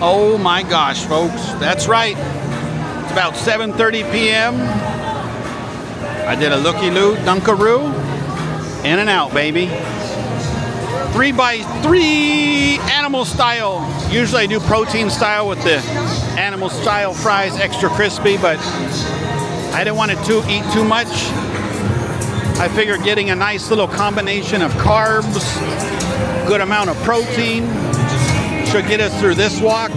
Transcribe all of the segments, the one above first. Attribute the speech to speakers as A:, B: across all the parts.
A: Oh my gosh, folks. That's right. It's about 7:30 p.m. I did a looky-loo, dunkaroo, in and out, baby. 3x3 animal style. Usually I do protein style with the animal style fries, extra crispy, but I didn't want to eat too much. I figured getting a nice little combination of carbs, good amount of protein, should get us through this walk.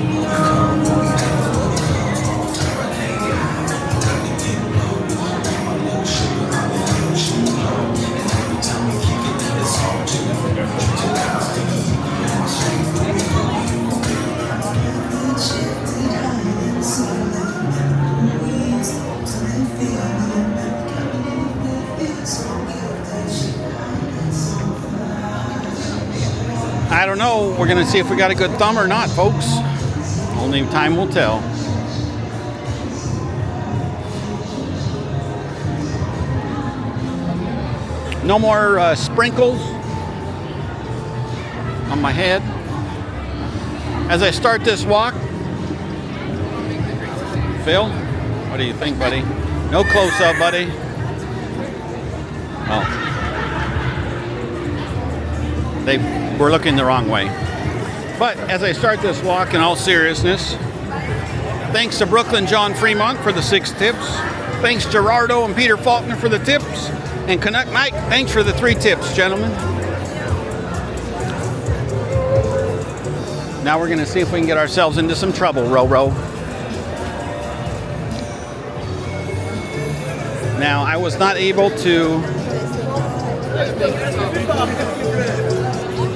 A: I don't know. We're going to see if we got a good thumb or not, folks. Only time will tell. No more sprinkles on my head. As I start this walk, Phil, what do you think, buddy? No close-up, buddy. Oh. We're looking the wrong way. But as I start this walk, in all seriousness, thanks to Brooklyn John Fremont for the 6 tips. Thanks Gerardo and Peter Faulkner for the tips. And Canuck Mike, thanks for the 3 tips, gentlemen. Now we're going to see if we can get ourselves into some trouble, Roro. Now, I was not able to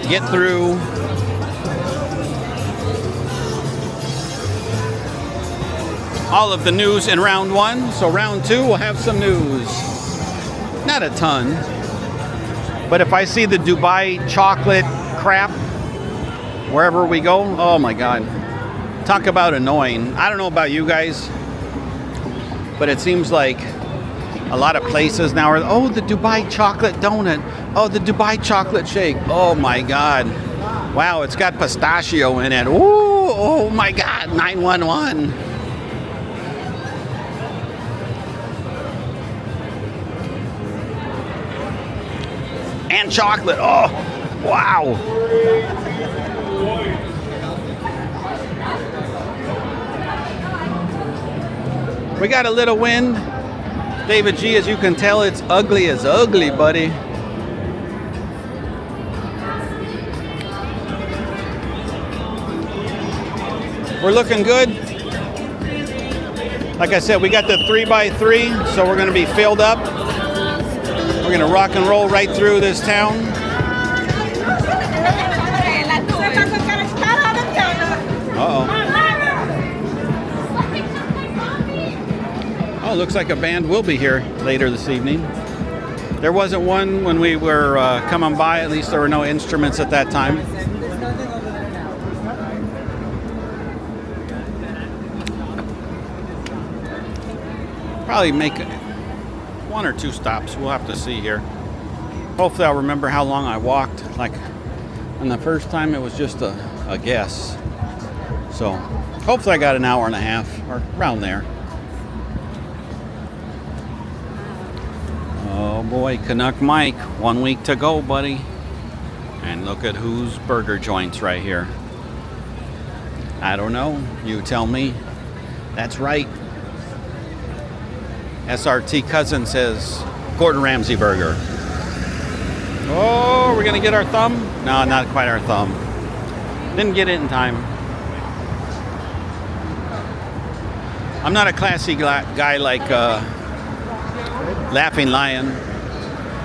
A: get through all of the news in round 1, so round 2 we'll have some news. Not a ton, but if I see the Dubai chocolate crap wherever we go, oh my god, talk about annoying. I don't know about you guys, but it seems like a lot of places now are, oh, the Dubai chocolate donut. Oh, the Dubai chocolate shake. Oh my God. Wow, it's got pistachio in it. Ooh, oh my God, 911. And chocolate. Oh, wow. We got a little wind. David G, as you can tell, it's ugly as ugly, buddy. We're looking good. Like I said, we got the 3x3, so we're going to be filled up. We're going to rock and roll right through this town. Uh-oh. Oh, looks like a band will be here later this evening. There wasn't one when we were coming by. At least there were no instruments at that time. Probably make 1 or 2 stops. We'll have to see here. Hopefully I'll remember how long I walked. Like, on the first time it was just a guess. So hopefully I got an hour and a half or around there. Oh boy, Canuck Mike, 1 week to go, buddy. And look at whose burger joints right here. I don't know. You tell me. That's right. SRT cousin says Gordon Ramsay burger. Oh, we're gonna get our thumb? No, not quite our thumb. Didn't get it in time. I'm not a classy guy like Laughing Lion,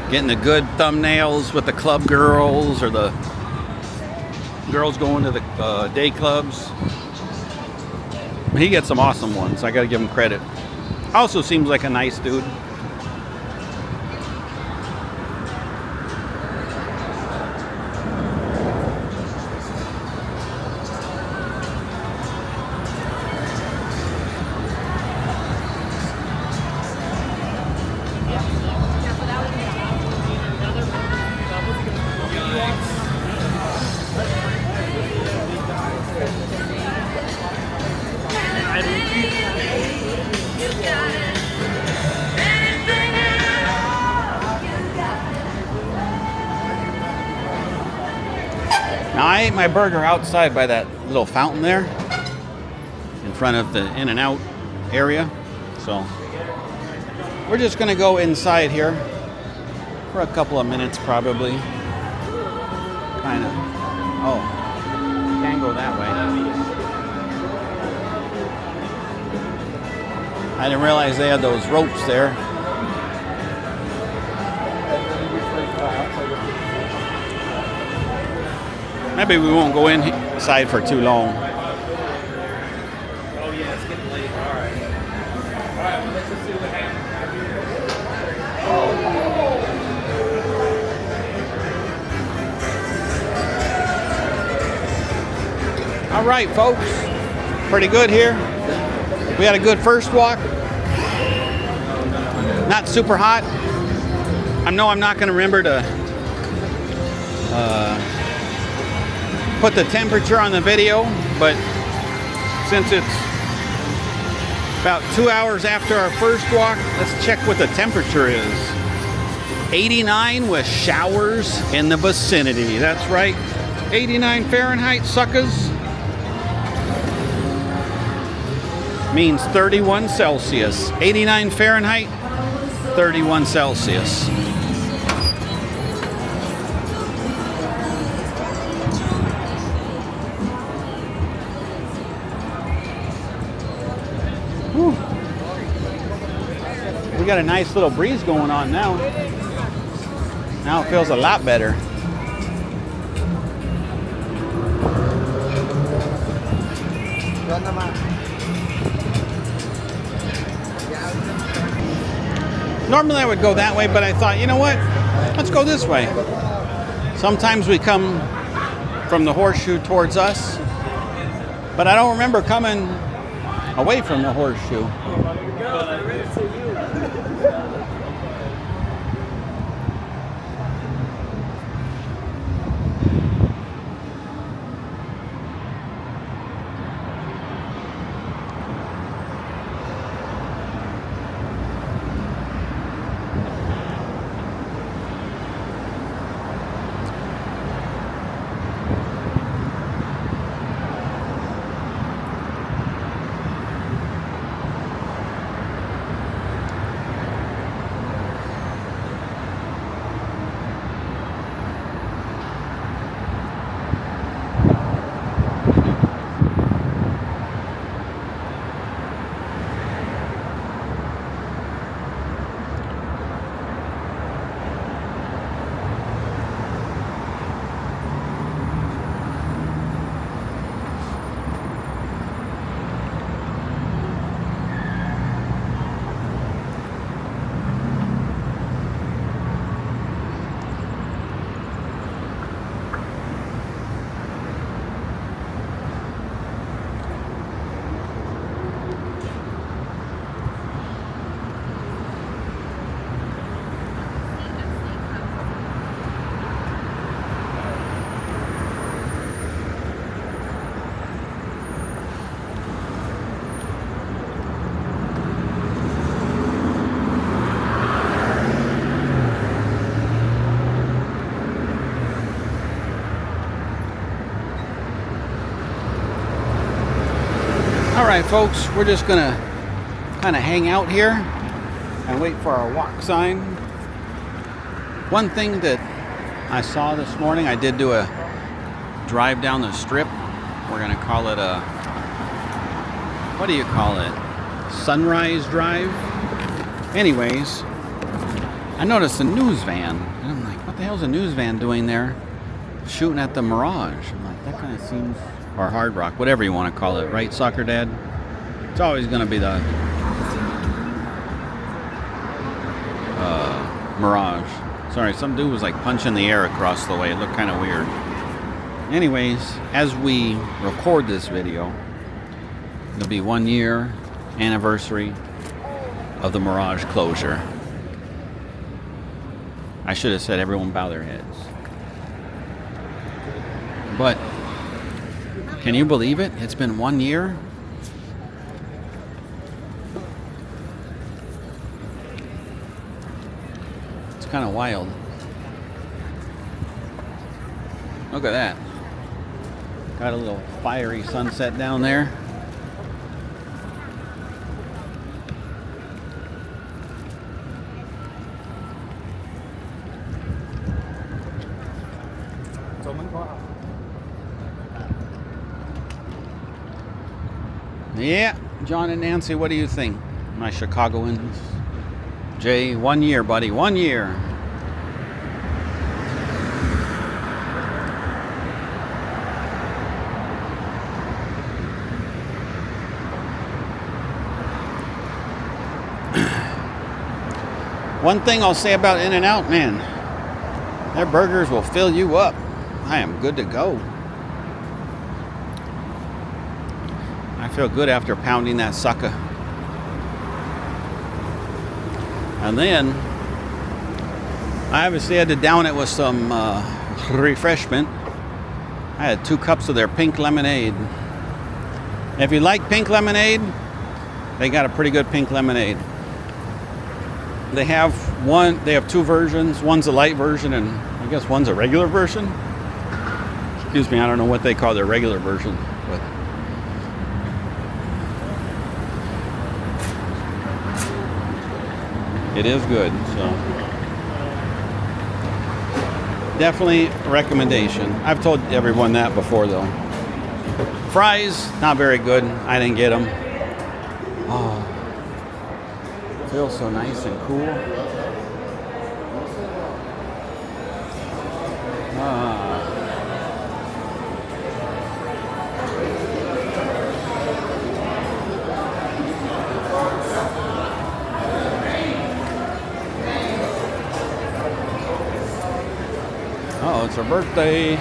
A: getting the good thumbnails with the club girls or the girls going to the day clubs. He gets some awesome ones. I gotta give him credit. Also seems like a nice dude. I ate my burger outside by that little fountain there in front of the In-N-Out area. So we're just going to go inside here for a couple of minutes probably. Kind of. Oh, can't go that way. I didn't realize they had those ropes there. Maybe we won't go inside for too long.
B: Oh yeah, it's getting late. All right. All right, well, let's just see what happens.
A: All right, folks. Pretty good here. We had a good first walk. Not super hot. I know I'm not going to remember to put the temperature on the video, but since it's about 2 hours after our first walk, let's check what the temperature is. 89 with showers in the vicinity. That's right. 89 Fahrenheit, suckers. Means 31 Celsius. 89 Fahrenheit, 31 Celsius. Whew. We got a nice little breeze going on now. Now it feels a lot better. Normally I would go that way, but I thought, you know what? Let's go this way. Sometimes we come from the horseshoe towards us, but I don't remember coming away from the horseshoe. All right, folks, we're just gonna kind of hang out here and wait for our walk sign. One thing that I saw this morning, I did do a drive down the strip. We're gonna call it a, what do you call it? Sunrise drive? Anyways, I noticed a news van, and I'm like, what the hell's a news van doing there shooting at the Mirage? I'm like, that kind of seems, or Hard Rock, whatever you want to call it, right, Soccer Dad? It's always going to be the Mirage. Sorry, some dude was like punching the air across the way. It looked kind of weird. Anyways, as we record this video, it'll be 1 year anniversary of the Mirage closure. I should have said everyone bow their heads. But can you believe it? It's been 1 year. It's kind of wild. Look at that. Got a little fiery sunset down there. Yeah, John and Nancy, what do you think? My Chicagoans. Jay, 1 year, buddy, 1 year. One thing I'll say about In-N-Out, man, their burgers will fill you up. I am good to go. I feel good after pounding that sucker. And then I obviously had to down it with some refreshment. I had 2 cups of their pink lemonade. If you like pink lemonade, they got a pretty good pink lemonade. They have 2 versions. One's a light version and I guess one's a regular version. Excuse me, I don't know what they call their regular version, but it is good, so definitely a recommendation. I've told everyone that before though. Fries, not very good. I didn't get them. Oh, feels so nice and cool. Oh, it's her birthday.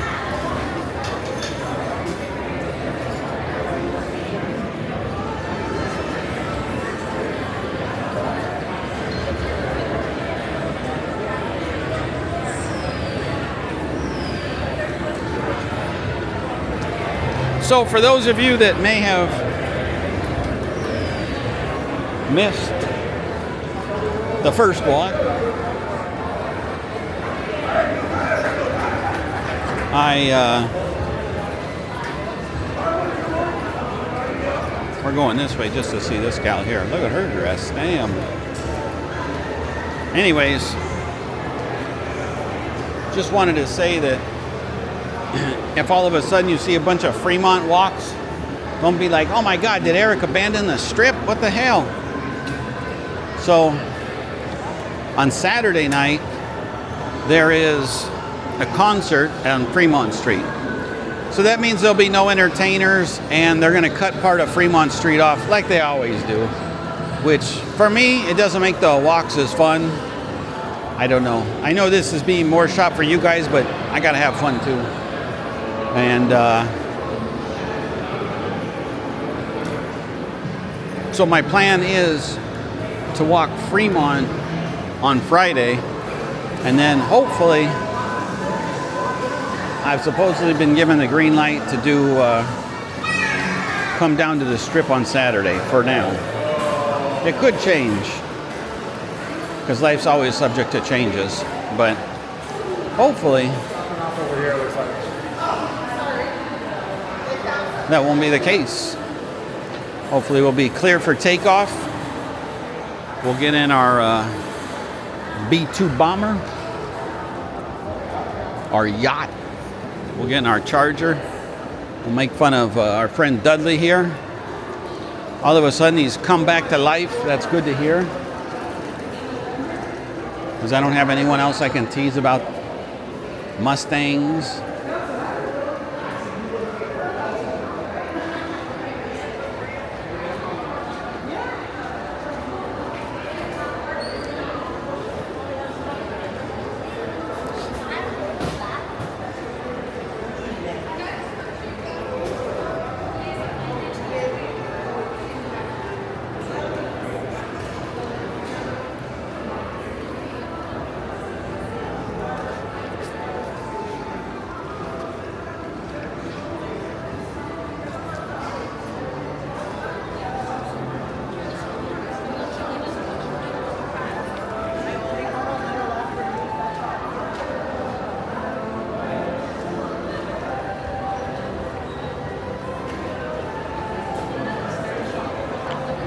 A: So for those of you that may have missed the first walk, we're going this way just to see this gal here. Look at her dress. Damn. Anyways, just wanted to say that if all of a sudden you see a bunch of Fremont walks, don't be like, oh my God, did Eric abandon the strip? What the hell? So on Saturday night, there is a concert on Fremont Street. So that means there'll be no entertainers and they're going to cut part of Fremont Street off like they always do. Which, for me, it doesn't make the walks as fun. I don't know. I know this is being more shot for you guys, but I got to have fun too. And so my plan is to walk Fremont on Friday, and then hopefully I've supposedly been given the green light to do come down to the strip on Saturday for now. It could change because life's always subject to changes, but hopefully that won't be the case. Hopefully we'll be clear for takeoff. We'll get in our B-2 bomber, our yacht. We'll get in our Charger. We'll make fun of our friend Dudley here. All of a sudden he's come back to life. That's good to hear. Because I don't have anyone else I can tease about Mustangs.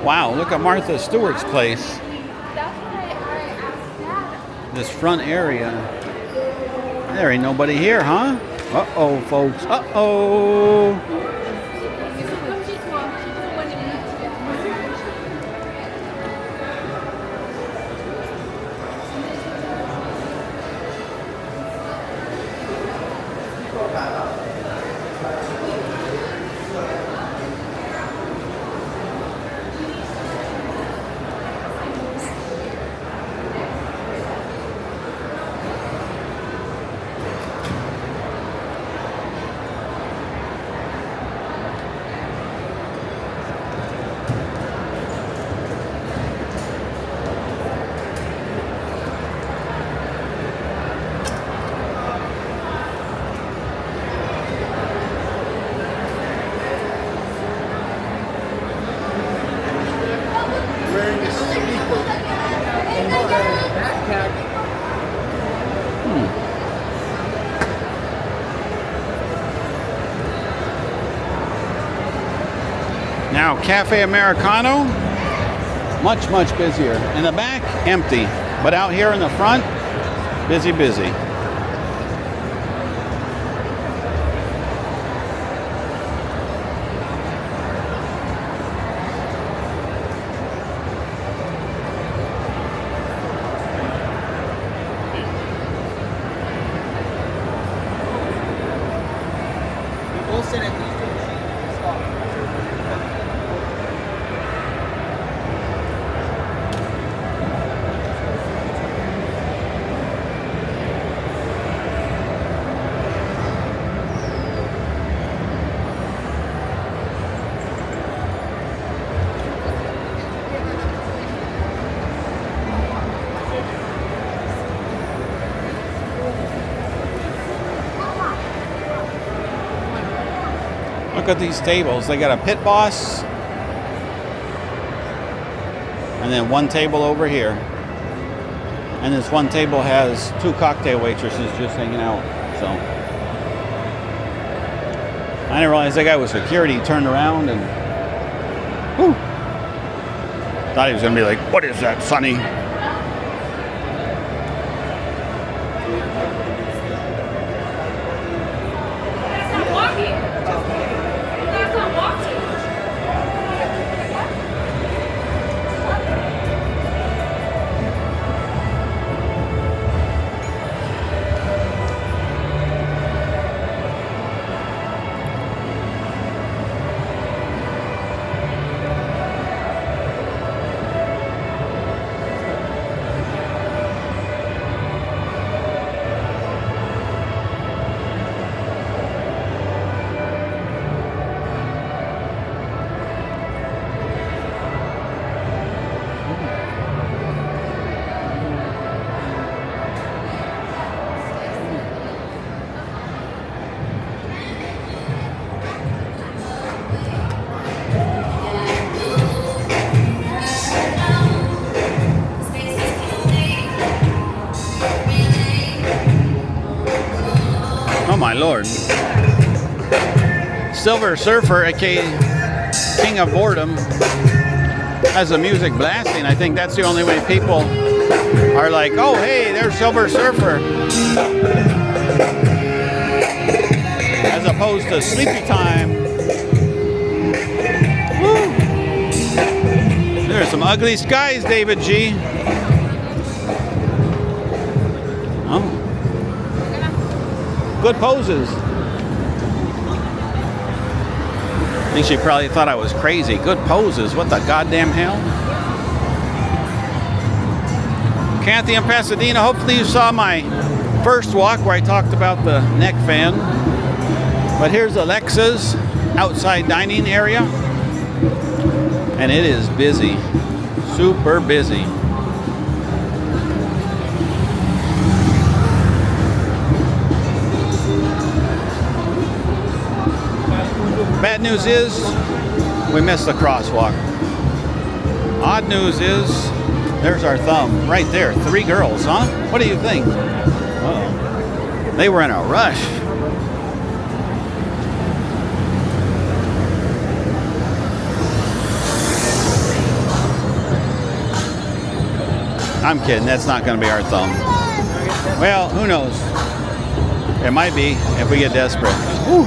A: Wow, look at Martha Stewart's place.
C: That's why I asked Dad.
A: This front area. There ain't nobody here, huh? Uh-oh, folks. Uh-oh.
B: Wearing a sleeper. Backpack.
A: Now, Cafe Americano, much, much busier. In the back, empty. But out here in the front, busy, busy.
B: We'll sit at these two spots.
A: Look at these tables. They got a pit boss. And then one table over here. And this one table has two cocktail waitresses just hanging out. So I didn't realize that guy was security. He turned around and whew, thought he was gonna be like, "What is that, Sonny?"
C: That's not walking. That's not walking.
A: Oh my lord. Silver Surfer, aka King of Boredom, has the music blasting. I think that's the only way people are like, "Oh hey, there's Silver Surfer," as opposed to Sleepy Time. Woo. There's some ugly skies, David G. Oh. Good poses. I think she probably thought I was crazy. Good poses. What the goddamn hell? Kathy in Pasadena, hopefully you saw my first walk where I talked about the neck fan. But here's Alexa's outside dining area. And it is busy. Super busy. Bad news is we missed the crosswalk. Odd news is there's our thumb right there. 3 girls, huh? What do you think? Uh-oh. They were in a rush. I'm kidding. That's not going to be our thumb. Well, who knows? It might be if we get desperate. Woo.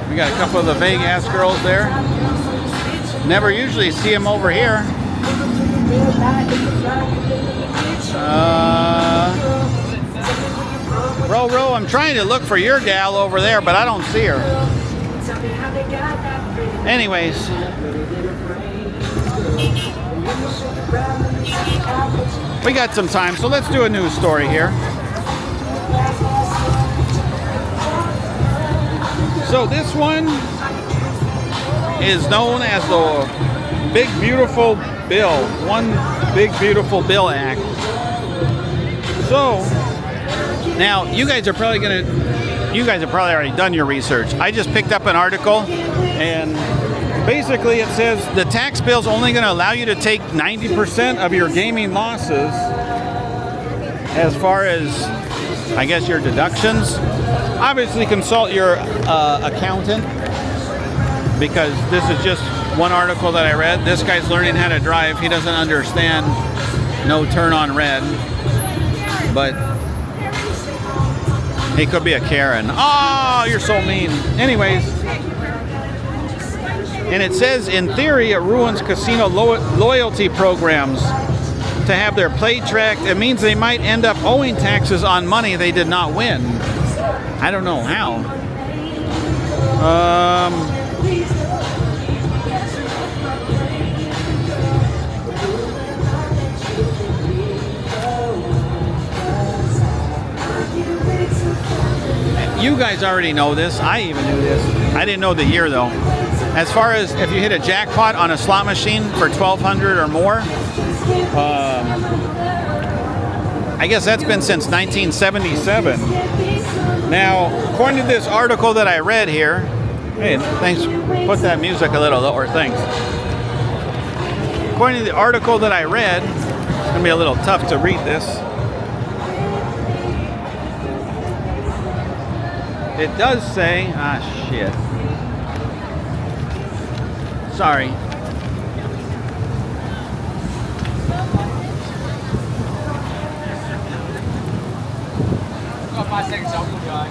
A: We got a couple of the Vegas girls there. Never usually see them over here. Ro, I'm trying to look for your gal over there, but I don't see her. Anyways. We got some time, so let's do a news story here. So this one is known as the Big Beautiful Bill. One Big Beautiful Bill Act. So now you guys have probably already done your research. I just picked up an article, and basically it says the tax bill is only going to allow you to take 90% of your gaming losses as far as, I guess, your deductions. Obviously consult your accountant, because this is just one article that I read. This guy's learning how to drive. He doesn't understand no turn on red, but he could be a Karen. Oh, you're so mean. Anyways, and it says in theory it ruins casino loyalty programs to have their play tracked. It means they might end up owing taxes on money they did not win. I don't know how. You guys already know this. I even knew this. I didn't know the year though. As far as if you hit a jackpot on a slot machine for $1,200 or more, I guess that's been since 1977. Now, according to this article that I read here, hey, thanks, put that music a little lower, thanks. According to the article that I read, it's going to be a little tough to read this. It does say, shit. Sorry.
B: Got 5 seconds off, guy.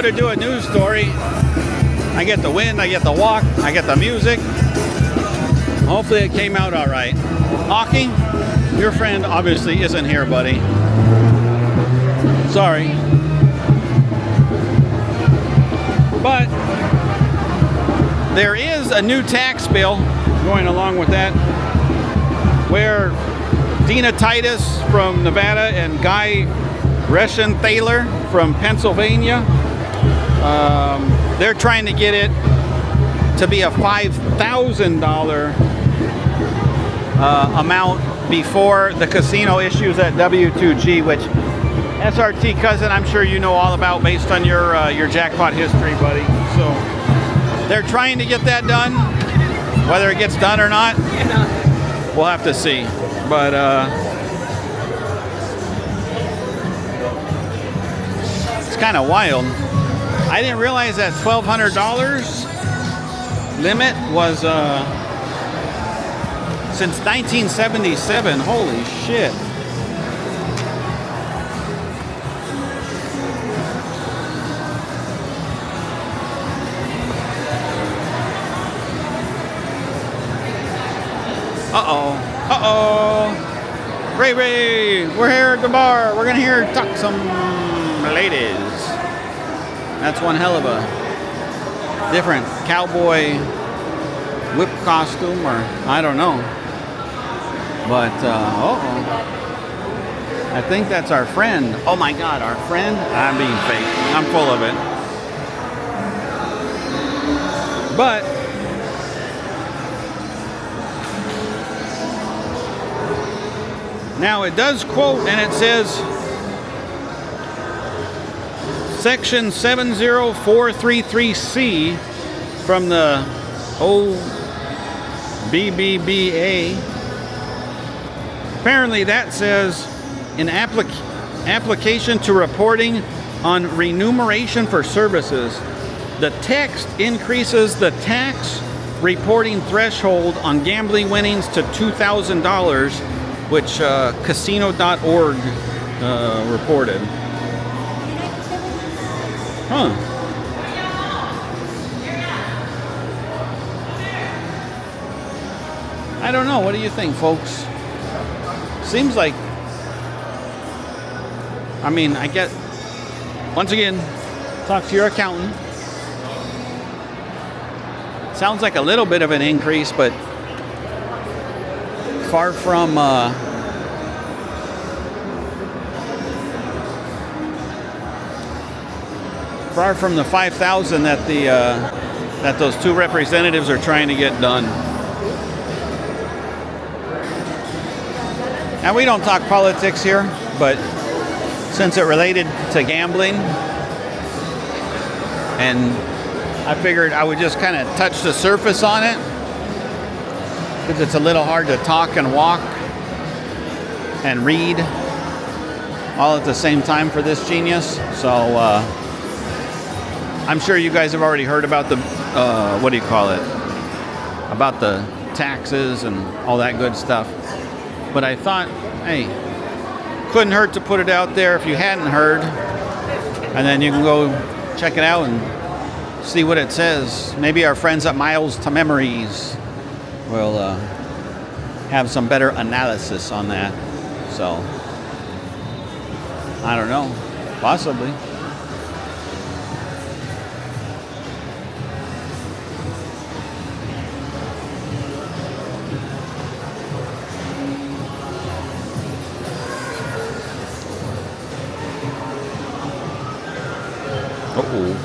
A: To do a news story, I get the wind, I get the walk, I get the music. Hopefully it came out all right. Aki, your friend obviously isn't here, buddy. Sorry. But there is a new tax bill going along with that, where Dina Titus from Nevada and Guy Reschenthaler from Pennsylvania, they're trying to get it to be a $5,000 amount before the casino issues at W2G, which SRT cousin, I'm sure you know all about based on your jackpot history, buddy. So they're trying to get that done. Whether it gets done or not, we'll have to see. But it's kind of wild. I didn't realize that $1,200 limit was since 1977. Holy shit. Uh-oh. Uh-oh. Ray, we're here at the bar. We're going to talk some ladies. That's one hell of a different cowboy whip costume, or I don't know. But, I think that's our friend. Oh my God, our friend? I'm being fake. I'm full of it. But now it does quote, and it says Section 70433C from the OBBBA. Apparently that says an application to reporting on remuneration for services. The text increases the tax reporting threshold on gambling winnings to $2,000, which casino.org reported. Huh. I don't know. What do you think, folks? Seems like, I mean, I get, once again, talk to your accountant. Sounds like a little bit of an increase, but far from the 5,000 that the that those two representatives are trying to get done. Now, we don't talk politics here, but since it related to gambling, and I figured I would just kind of touch the surface on it, because it's a little hard to talk and walk and read all at the same time for this genius. So I'm sure you guys have already heard about the, what do you call it? About the taxes and all that good stuff. But I thought, hey, couldn't hurt to put it out there if you hadn't heard. And then you can go check it out and see what it says. Maybe our friends at Miles to Memories will have some better analysis on that. So, I don't know. Possibly. Uh-oh.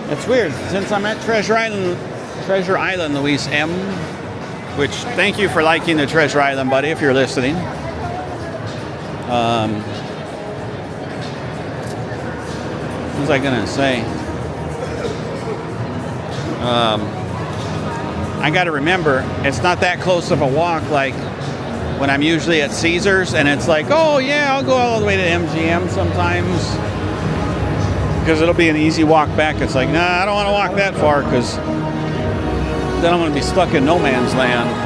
A: It's weird, since I'm at Treasure Island, Luis M., which, thank you for liking the Treasure Island, buddy, if you're listening. What was I gonna say? I gotta remember, it's not that close of a walk like when I'm usually at Caesars, and it's like, oh yeah, I'll go all the way to MGM sometimes, because it'll be an easy walk back. It's like, nah, I don't want to walk that far, because then I'm going to be stuck in no man's land.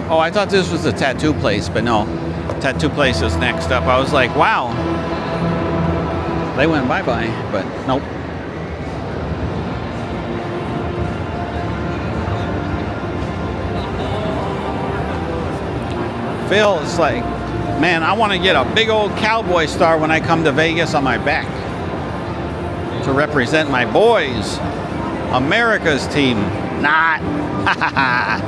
A: Oh, I thought this was the tattoo place, but no. Tattoo place is next up. I was like, wow. They went bye-bye, but nope. Phil is like, man, I want to get a big old cowboy star when I come to Vegas on my back to represent my boys. America's team. Not. Ha ha ha.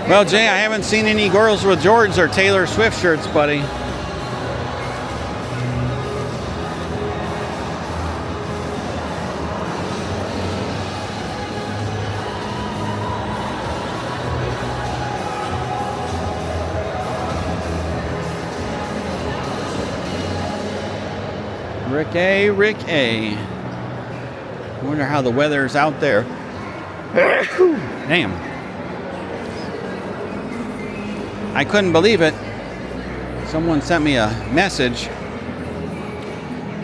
A: Well, Jay, I haven't seen any girls with Jordans or Taylor Swift shirts, buddy. Rick A, Rick A. I wonder how the weather's out there. Damn. I couldn't believe it. Someone sent me a message.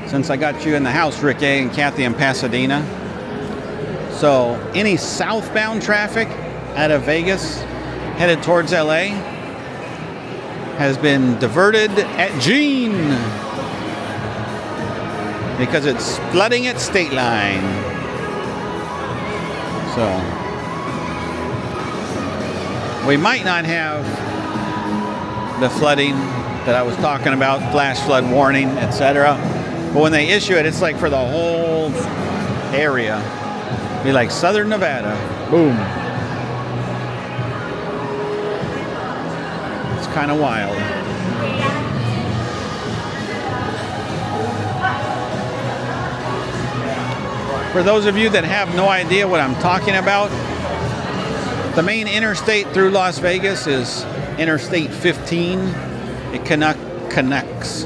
A: Since I got you in the house, Rick A and Kathy in Pasadena. So, any southbound traffic out of Vegas headed towards LA has been diverted at Gene because it's flooding at State Line. So, we might not have the flooding that I was talking about, flash flood warning, etc. But when they issue it, it's like for the whole area. Be like Southern Nevada. Boom. It's kind of wild. For those of you that have no idea what I'm talking about, the main interstate through Las Vegas is Interstate 15. It connects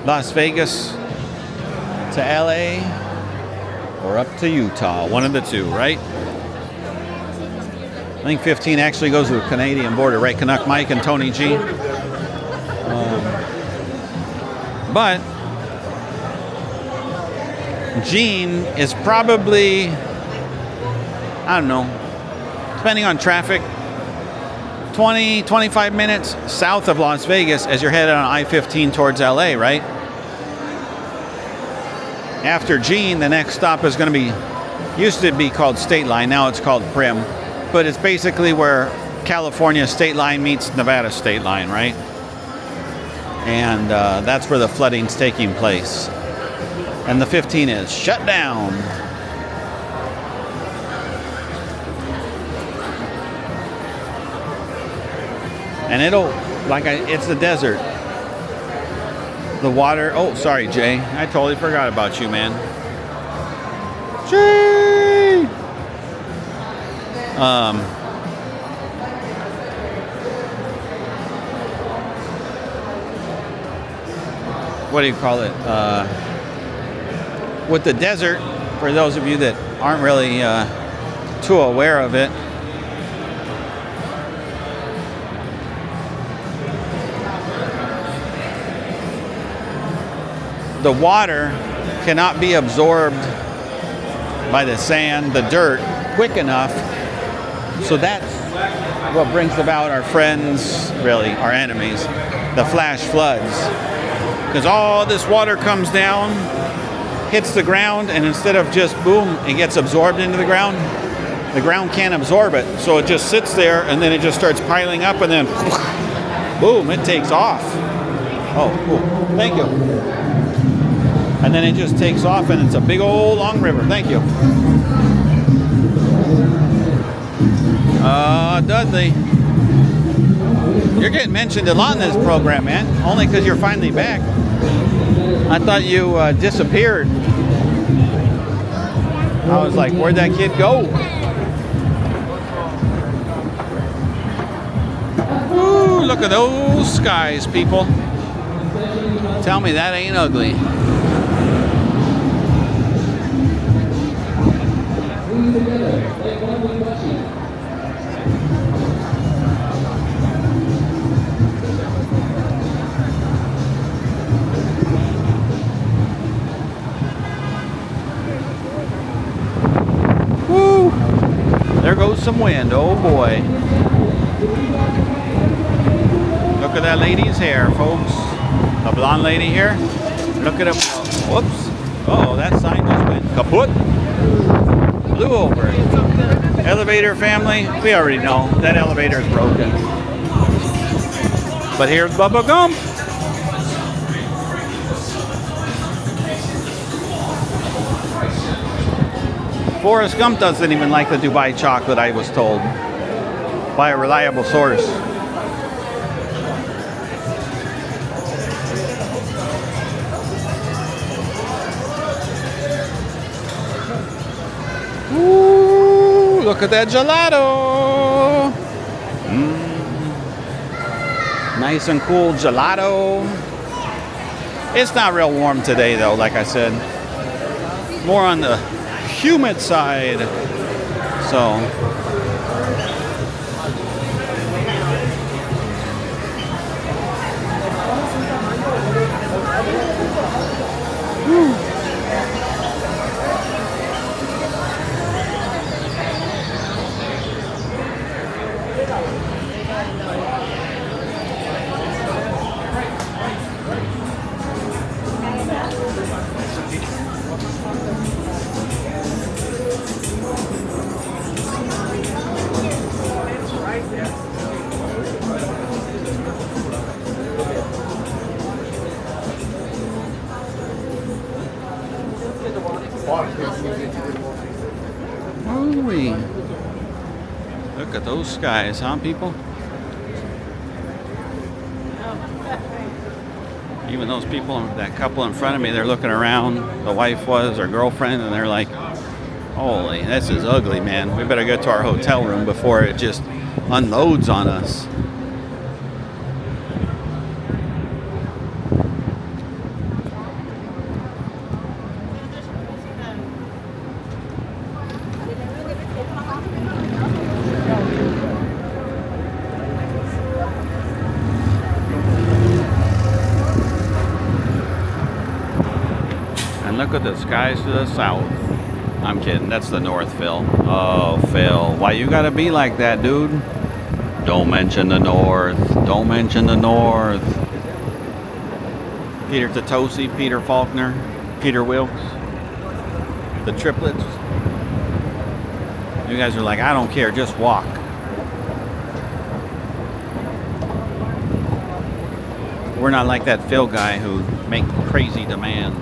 A: Las Vegas to LA or up to Utah, one of the two, right? I think 15 actually goes to the Canadian border, right? Canuck Mike and Tony G. But Gene is probably, I don't know, depending on traffic, 20, 25 minutes south of Las Vegas as you're headed on I-15 towards LA, right? After Gene, the next stop is going to be, used to be called State Line, now it's called Prim. But it's basically where California State Line meets Nevada State Line, right? And that's where the flooding's taking place. And the 15 is shut down. And it's the desert. The water, oh, sorry, Jay. I totally forgot about you, man. Jay! What do you call it? With the desert, for those of you that aren't really too aware of it, the water cannot be absorbed by the sand, the dirt, quick enough. So that's what brings about our friends, really, our enemies, the flash floods. Because all this water comes down, hits the ground, and instead of just boom, it gets absorbed into the ground can't absorb it. So it just sits there, and then it just starts piling up, and then boom, it takes off. Oh, cool. Thank you. And then it just takes off, and it's a big old long river. Thank you. Dudley. You're getting mentioned a lot in this program, man. Only because you're finally back. I thought you disappeared. I was like, where'd that kid go? Ooh, look at those skies, people. Tell me that ain't ugly. Woo! There goes some wind. Oh boy. Look at that lady's hair, folks. A blonde lady here. Look at it. Whoops. Oh, that sign just went kaput. Blew over. Elevator family. We already know that elevator is broken. But here's Bubba Gump. Forrest Gump doesn't even like the Dubai chocolate, I was told. by a reliable source. Ooh, look at that gelato. Nice and cool gelato. It's not real warm today though, like I said. More on the humid side. So ooh-wee. Look at those skies, huh, people? Even those people, that couple in front of me, they're looking around. The wife was, or girlfriend, and they're like, holy, this is ugly, man. We better get to our hotel room before it just unloads on us. Look at the skies to the south. I'm kidding. That's the north, Phil. Oh, Phil. Why you gotta be like that, dude? Don't mention the north. Don't mention the north. Peter Totosi, Peter Faulkner, Peter Wilkes. The triplets. You guys are like, I don't care. Just walk. We're not like that Phil guy who make crazy demands.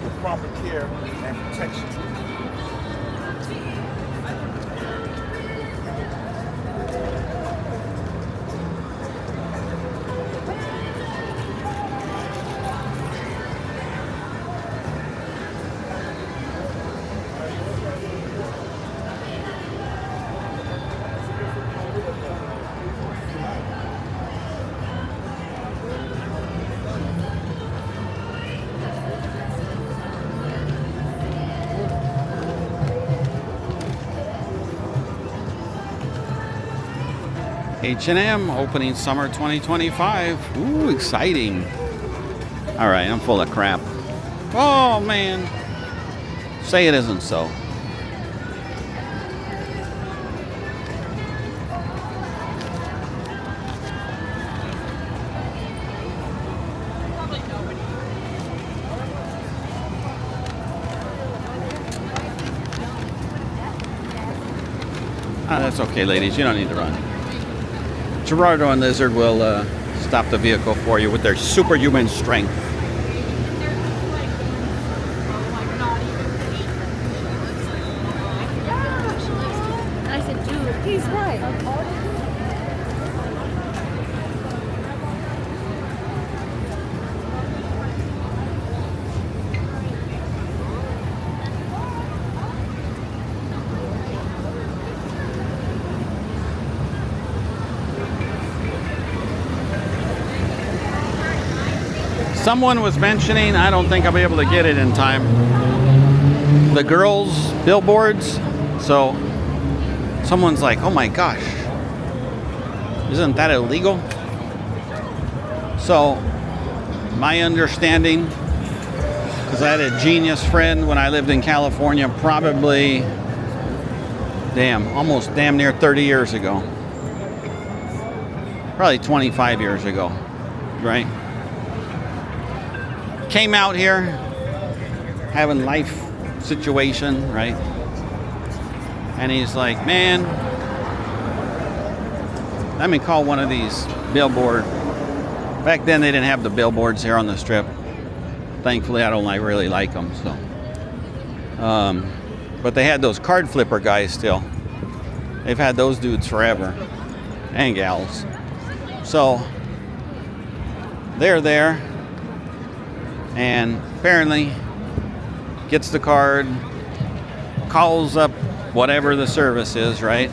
B: With proper care and protection.
A: H&M opening summer 2025. Ooh, exciting. All right, I'm full of crap. Oh, man. Say it isn't so. Ah, that's okay, ladies. You don't need to run. Gerardo and Lizard will stop the vehicle for you with their superhuman strength.
C: And I said, dude, he's right.
A: Someone was mentioning, I don't think I'll be able to get it in time, the girls' billboards. So someone's like, oh my gosh, isn't that illegal? So my understanding, because I had a genius friend when I lived in California, probably, almost damn near 30 years ago. Probably 25 years ago, right? Came out here having life situation, right? And he's like, man, let me call one of these billboard. Back then they didn't have the billboards here on the strip. Thankfully, I don't really like them. So, but they had those card flipper guys still. They've had those dudes forever, and gals. So they're there. And apparently gets the card, calls up whatever the service is, right?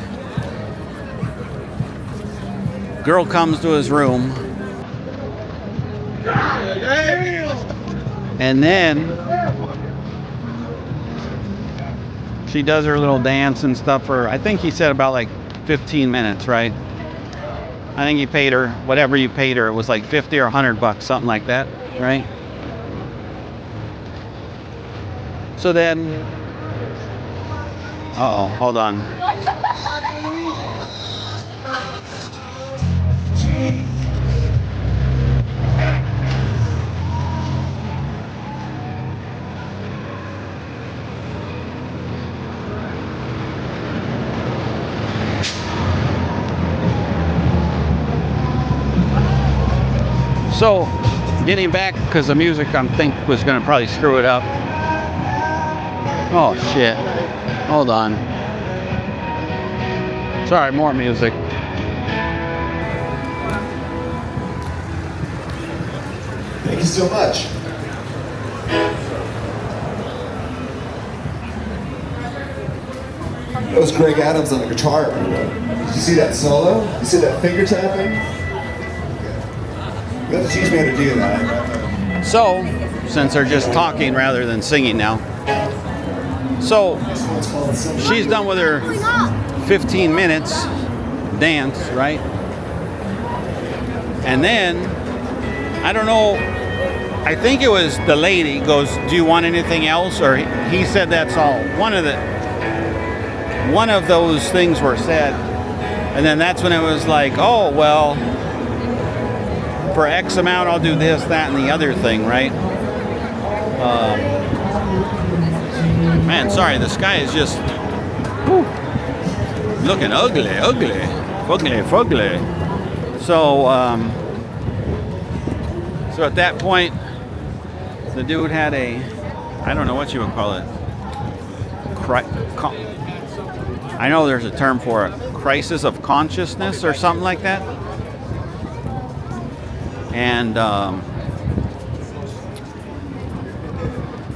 A: Girl comes to his room. And then she does her little dance and stuff for, I think he said about like 15 minutes, right? I think he paid her, whatever you paid her, it was like 50 or $100, something like that, right? So then, uh-oh, hold on. So, getting back, because the music I think was going to probably screw it up. Oh shit. Hold on. Sorry, more music.
D: Thank you so much. That was Greg Adams on the guitar, everyone. Did you see that solo? You see that finger tapping? You have to teach me how to do that.
A: So, since they're just talking rather than singing now. So, she's done with her 15 minutes dance, right? And then, I don't know, I think it was the lady goes, do you want anything else? Or he said that's all. One of those things were said. And then that's when it was like, oh, well, for X amount, I'll do this, that, and the other thing, right? Man, sorry, the sky is just looking ugly. So, so at that point, the dude had a, I don't know what you would call it. I know there's a term for it, crisis of consciousness or something like that.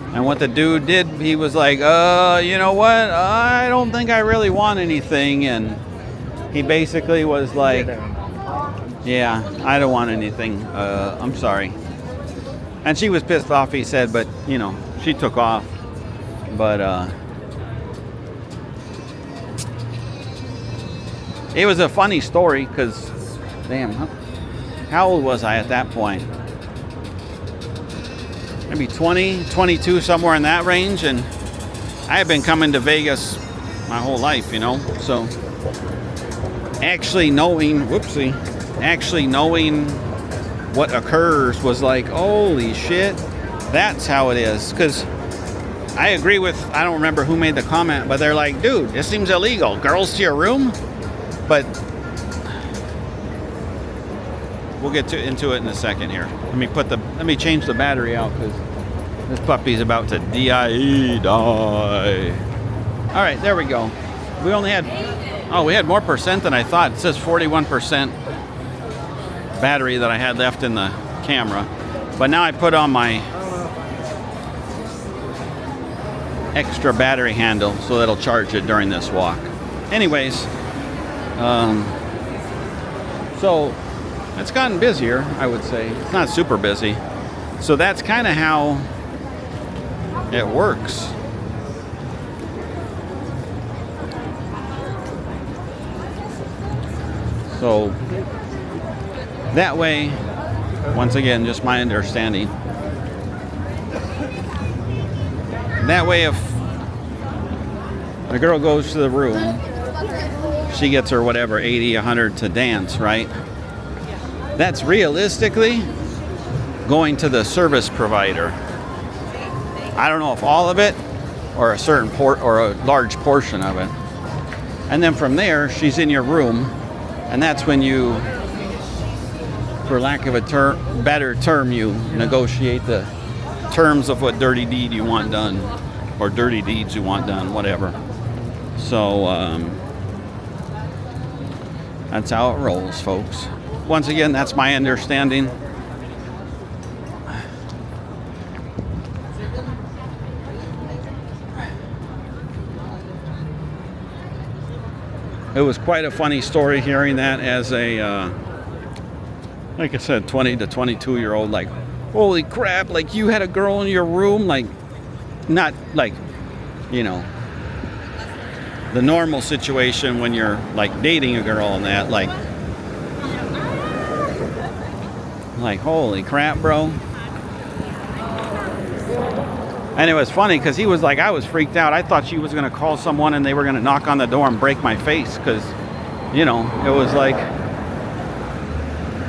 A: And what the dude did, he was like, you know what? I don't think I really want anything. And he basically was like, yeah, I don't want anything. I'm sorry. And she was pissed off, he said, but, you know, she took off. But it was a funny story because, damn, how old was I at that point? Maybe 20, 22, somewhere in that range. And I have been coming to Vegas my whole life, you know, so actually knowing, actually knowing what occurs was like, holy shit, that's how it is. Because I agree with, I don't remember who made the comment, but they're like, dude, this seems illegal. Girls to your room? But we'll get into it in a second here. Let me change the battery out because this puppy's about to die. All right, there we go. We only had, we had more percent than I thought. It says 41% battery that I had left in the camera. But now I put on my extra battery handle so that'll charge it during this walk. Anyways, so it's gotten busier, I would say. It's not super busy. So that's kind of how it works. So that way, once again, just my understanding. That way, if a girl goes to the room, she gets her whatever, 80, 100 to dance, right? That's realistically going to the service provider. I don't know if all of it or a certain or a large portion of it. And then from there, she's in your room, and that's when you, for lack of a better term, you negotiate the terms of what dirty deed you want done, or dirty deeds you want done, whatever. So that's how it rolls, folks. Once again, that's my understanding. It was quite a funny story hearing that as a, like I said, 20 to 22-year-old, like, holy crap, like you had a girl in your room, like, not like, you know, the normal situation when you're like dating a girl and that, like holy crap, bro. And it was funny because he was like, I was freaked out. I thought she was going to call someone and they were going to knock on the door and break my face because, you know, it was like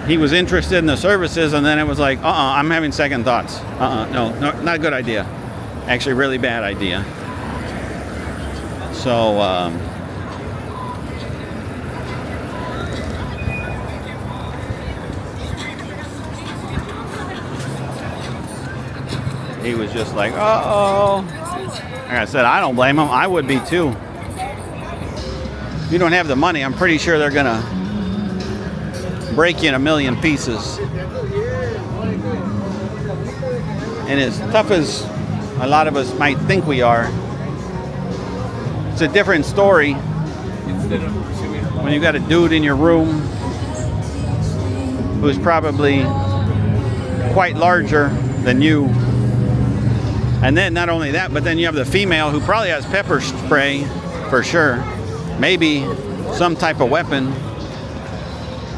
A: he was interested in the services, and then it was like, I'm having second thoughts. No, not a good idea. Actually, really bad idea. So, he was just like, like I said, I don't blame him. I would be too. If you don't have the money, I'm pretty sure they're gonna break you in a million pieces. And as tough as a lot of us might think we are, it's a different story when you got a dude in your room who's probably quite larger than you. And then not only that, but then you have the female who probably has pepper spray for sure. Maybe some type of weapon,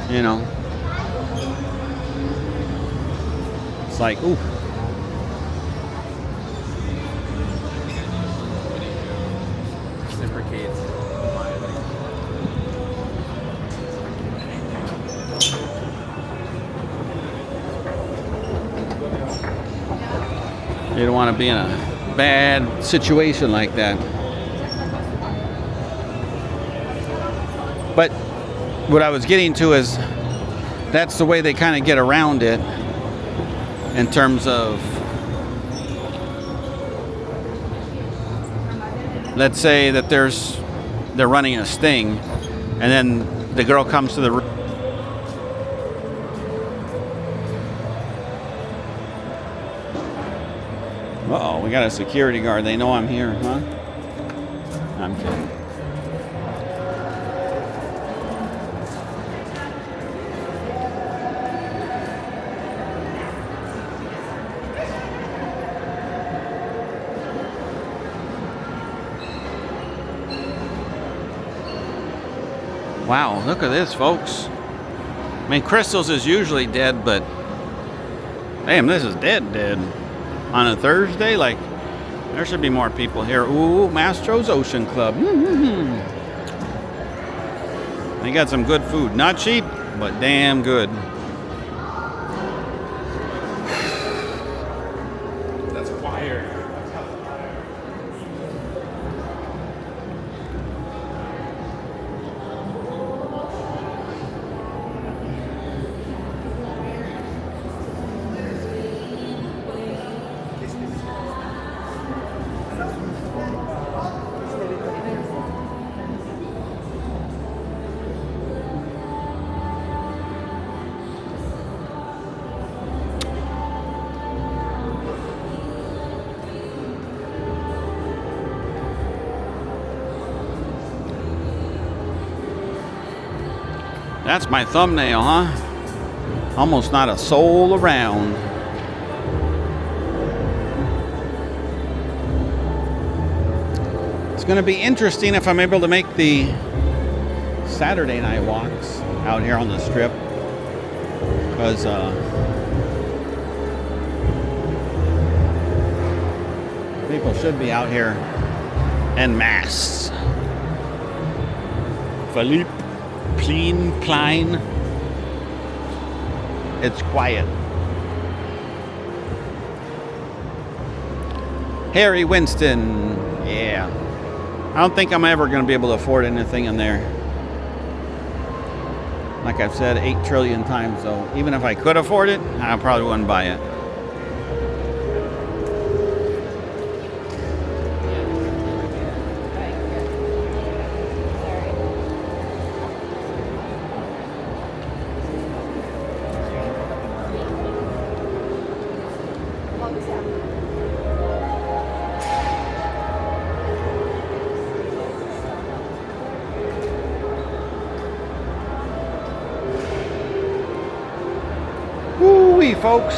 A: you know. It's like, ooh.
B: Reciprocates.
A: You don't want to be in a bad situation like that. But what I was getting to is that's the way they kind of get around it in terms of, let's say that they're running a sting and then the girl comes to the room. Uh-oh, we got a security guard. They know I'm here, huh? I'm kidding. Wow, look at this, folks. I mean, Crystals is usually dead, but damn, this is dead. On a Thursday, like, There should be more people here. Ooh, Mastro's Ocean Club. They got some good food. Not cheap, but damn good.
B: That's wired.
A: That's my thumbnail, huh? Almost not a soul around. It's going to be interesting if I'm able to make the Saturday night walks out here on the strip. Because people should be out here en masse. Philippe Klein. It's quiet. Harry Winston. Yeah. I don't think I'm ever going to be able to afford anything in there. Like I've said 8 trillion times, so even if I could afford it, I probably wouldn't buy it. Woo-wee, folks.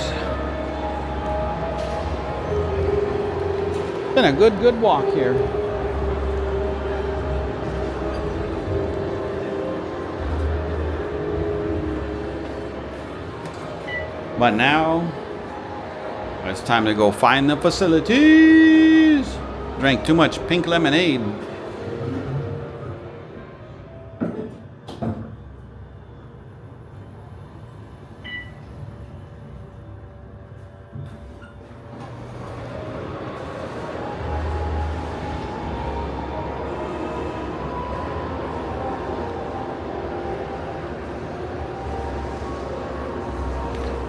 A: Been a good walk here. But now it's time to go find the facilities. Drank too much pink lemonade.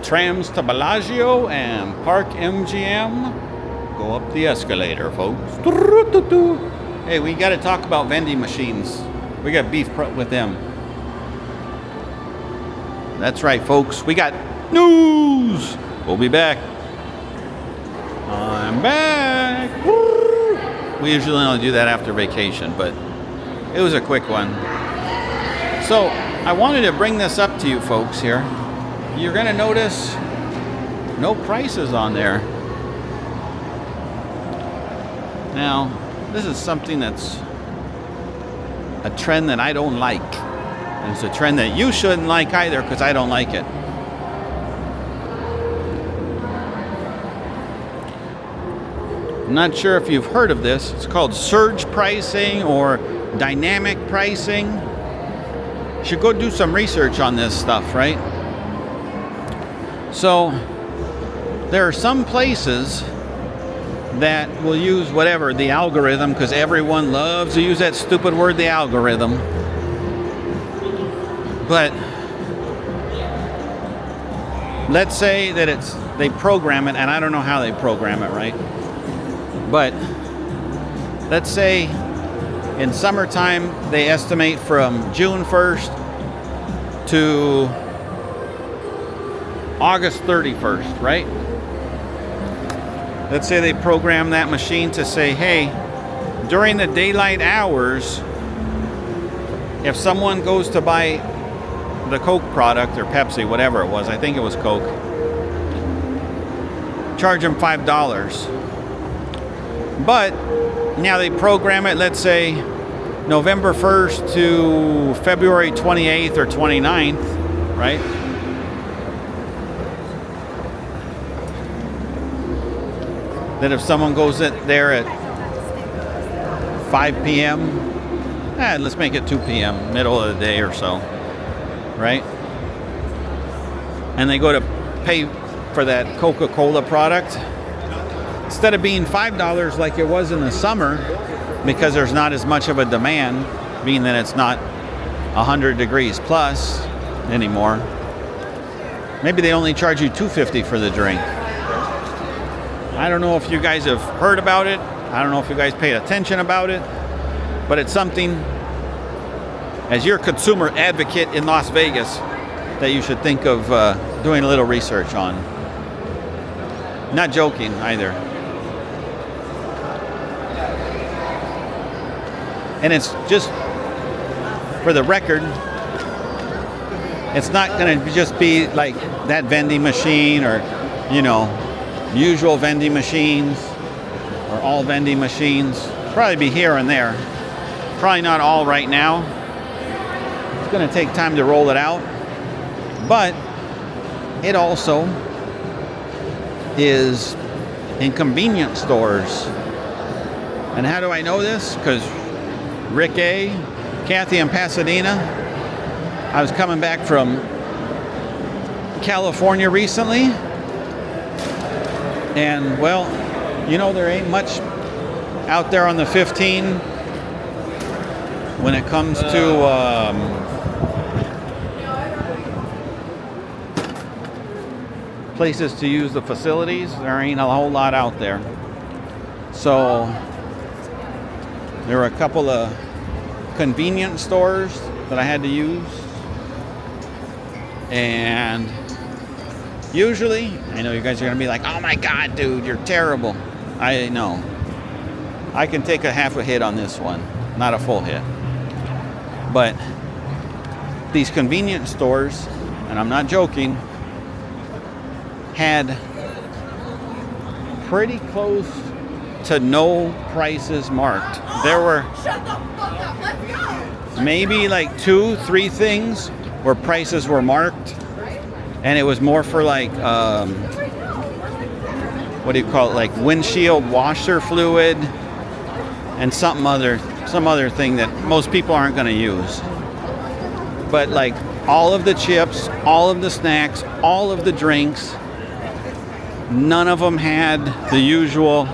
A: Trams to Bellagio and Park MGM. Go up the escalator, folks. Hey, we got to talk about vending machines. We got beef with them. That's right, folks. We got news. We'll be back. I'm back. Woo! We usually only do that after vacation, but it was a quick one. So I wanted to bring this up to you folks here. You're going to notice no prices on there. Now, this is something that's a trend that I don't like. And it's a trend that you shouldn't like either, because I don't like it. I'm not sure if you've heard of this. It's called surge pricing or dynamic pricing. You should go do some research on this stuff, right? So there are some places that will use whatever, the algorithm, because everyone loves to use that stupid word, the algorithm. But let's say that they program it, and I don't know how they program it, right? But let's say in summertime they estimate from June 1st to August 31st, right? Let's say they program that machine to say, hey, during the daylight hours, if someone goes to buy the Coke product or Pepsi, whatever it was, I think it was Coke, charge them $5. But now they program it, let's say, November 1st to February 28th or 29th, right? that if someone goes there at 5 p.m., let's make it 2 p.m., middle of the day or so, right? And they go to pay for that Coca-Cola product, instead of being $5 like it was in the summer, because there's not as much of a demand, being that it's not 100 degrees plus anymore, maybe they only charge you $2.50 for the drink. I don't know if you guys have heard about it. I don't know if you guys paid attention about it, but it's something, as your consumer advocate in Las Vegas, that you should think of doing a little research on. Not joking either. And it's just, for the record, it's not going to just be like that vending machine or, you know, usual vending machines or all vending machines. Probably be here and there. Probably not all right now. It's going to take time to roll it out. But it also is in convenience stores. And how do I know this? Because Rick A., Kathy in Pasadena, I was coming back from California recently, and well, you know, there ain't much out there on the 15 when it comes to places to use the facilities. There ain't a whole lot out there. So there were a couple of convenience stores that I had to use, and usually, I know you guys are gonna be like, oh my god, dude, you're terrible. I know. I can take a half a hit on this one, not a full hit. But these convenience stores, and I'm not joking, had pretty close to no prices marked. There were maybe like 2-3 things where prices were marked, and it was more for like what do you call it, like windshield washer fluid and some other thing that most people aren't going to use. But like all of the chips, all of the snacks, all of the drinks, none of them had the usual,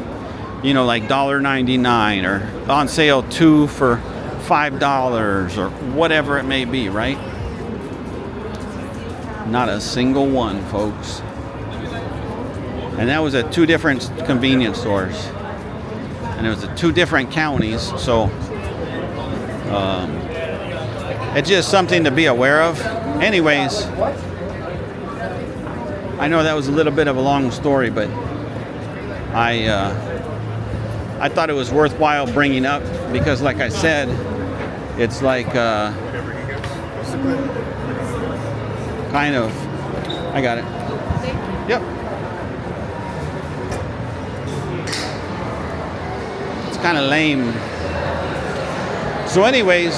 A: you know, like $1.99 or on sale 2 for $5 or whatever it may be, right? Not a single one, folks. And that was at 2 different convenience stores. And it was at 2 different counties, so it's just something to be aware of. Anyways, I know that was a little bit of a long story, but I thought it was worthwhile bringing up because, like I said, it's like kind of, I got it. Yep. It's kind of lame. So anyways,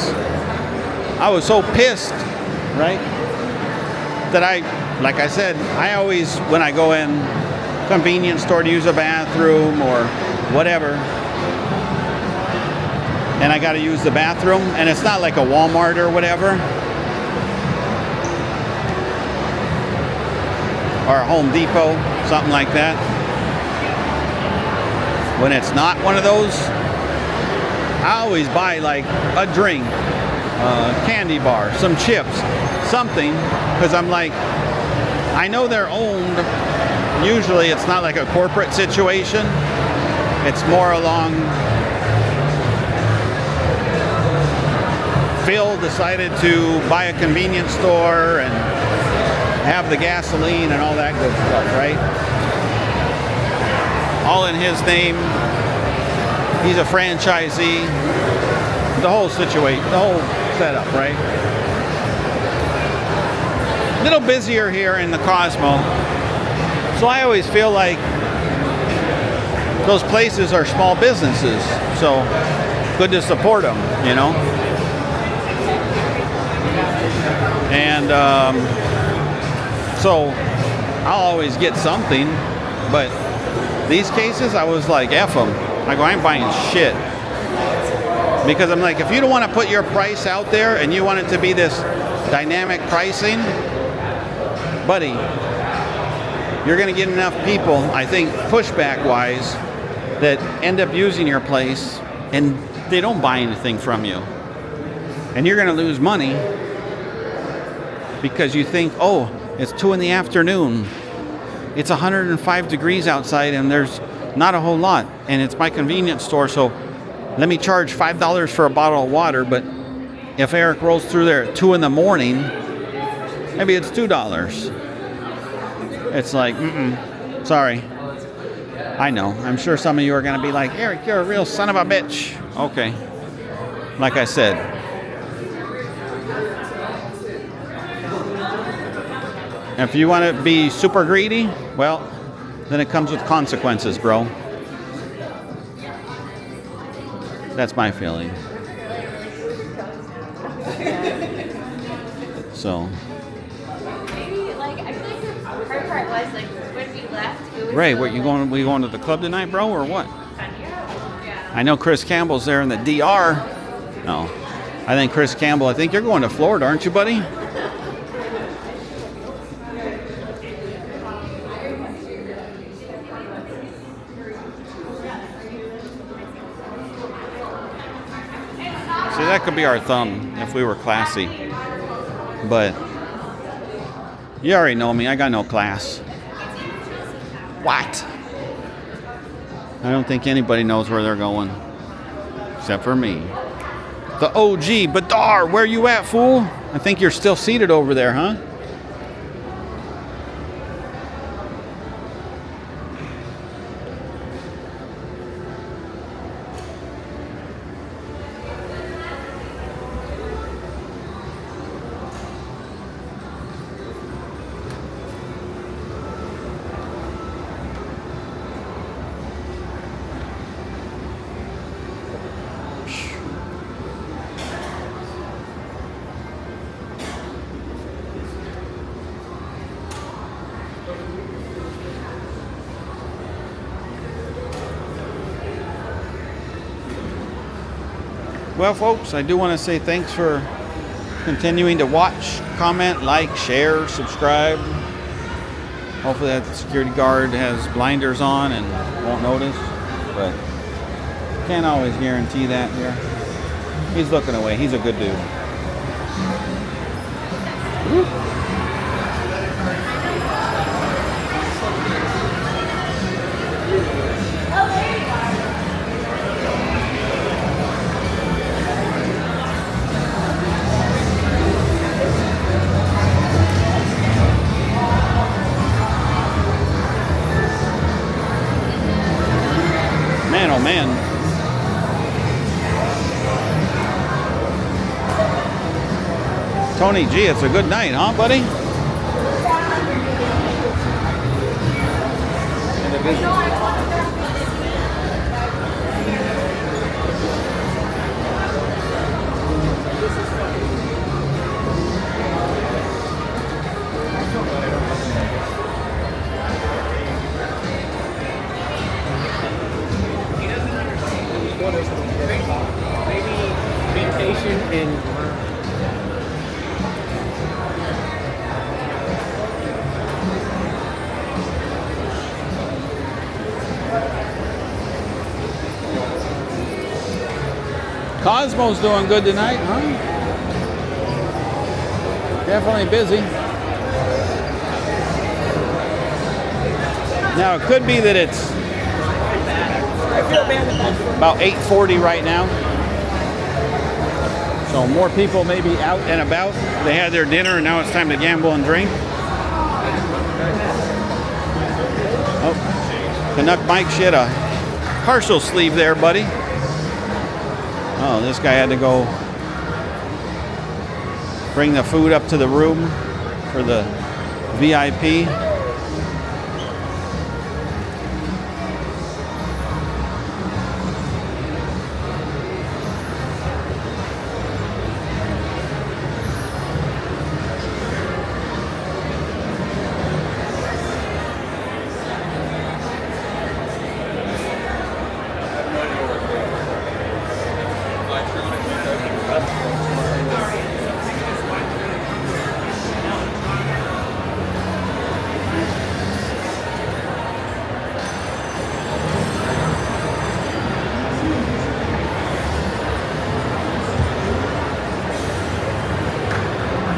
A: I was so pissed, right, that like I said, I always, when I go in convenience store to use a bathroom or whatever, and I got to use the bathroom, and it's not like a Walmart or whatever, or a Home Depot, something like that. When it's not one of those, I always buy like a drink, candy bar, some chips, something, because I'm like, I know they're owned. Usually it's not like a corporate situation. It's more along, Phil decided to buy a convenience store and have the gasoline and all that good stuff, right? All in his name. He's a franchisee. The whole situation, the whole setup, right? A little busier here in the Cosmo. So I always feel like those places are small businesses. So good to support them, you know? And so I'll always get something, but These cases, I was like, F them. I go, I ain't buying shit. Because I'm like, if you don't want to put your price out there and you want it to be this dynamic pricing, buddy, you're going to get enough people, I think, pushback-wise, that end up using your place and they don't buy anything from you. And you're going to lose money because you think, oh, it's 2 in the afternoon. It's 105 degrees outside and there's not a whole lot. And it's my convenience store, so let me charge $5 for a bottle of water. But if Eric rolls through there at 2 in the morning, maybe it's $2. It's like, sorry. I know. I'm sure some of you are going to be like, Eric, you're a real son of a bitch. Okay. Like I said. If you want to be super greedy, well, then it comes with consequences, bro. That's my feeling. So.
C: Maybe, like, I feel like the hard part was, like, when we left, it was
A: Ray,
C: so,
A: what, you going to the club tonight, bro, or what?
C: Yeah.
A: I know Chris Campbell's there in the DR. No. I think Chris Campbell, I think you're going to Florida, aren't you, buddy? See, that could be our thumb if we were classy. But you already know me. I got no class. What? I don't think anybody knows where they're going. Except for me. The OG, Badar, where you at, fool? I think you're still seated over there, huh? Well, folks, I do want to say thanks for continuing to watch, comment, like, share, subscribe. Hopefully that security guard has blinders on and won't notice, but can't always guarantee that here. He's looking away. He's a good dude. Woo. Man, oh man. Tony G, it's a good night, huh, buddy?
B: Maybe vacation in.
A: Cosmo's doing good tonight, huh? Definitely busy. Now it could be that it's about 8:40 right now. So more people may be out and about. They had their dinner and now it's time to gamble and drink. Oh, Canuck Mike, she had a partial sleeve there, buddy. Oh, this guy had to go bring the food up to the room for the VIP.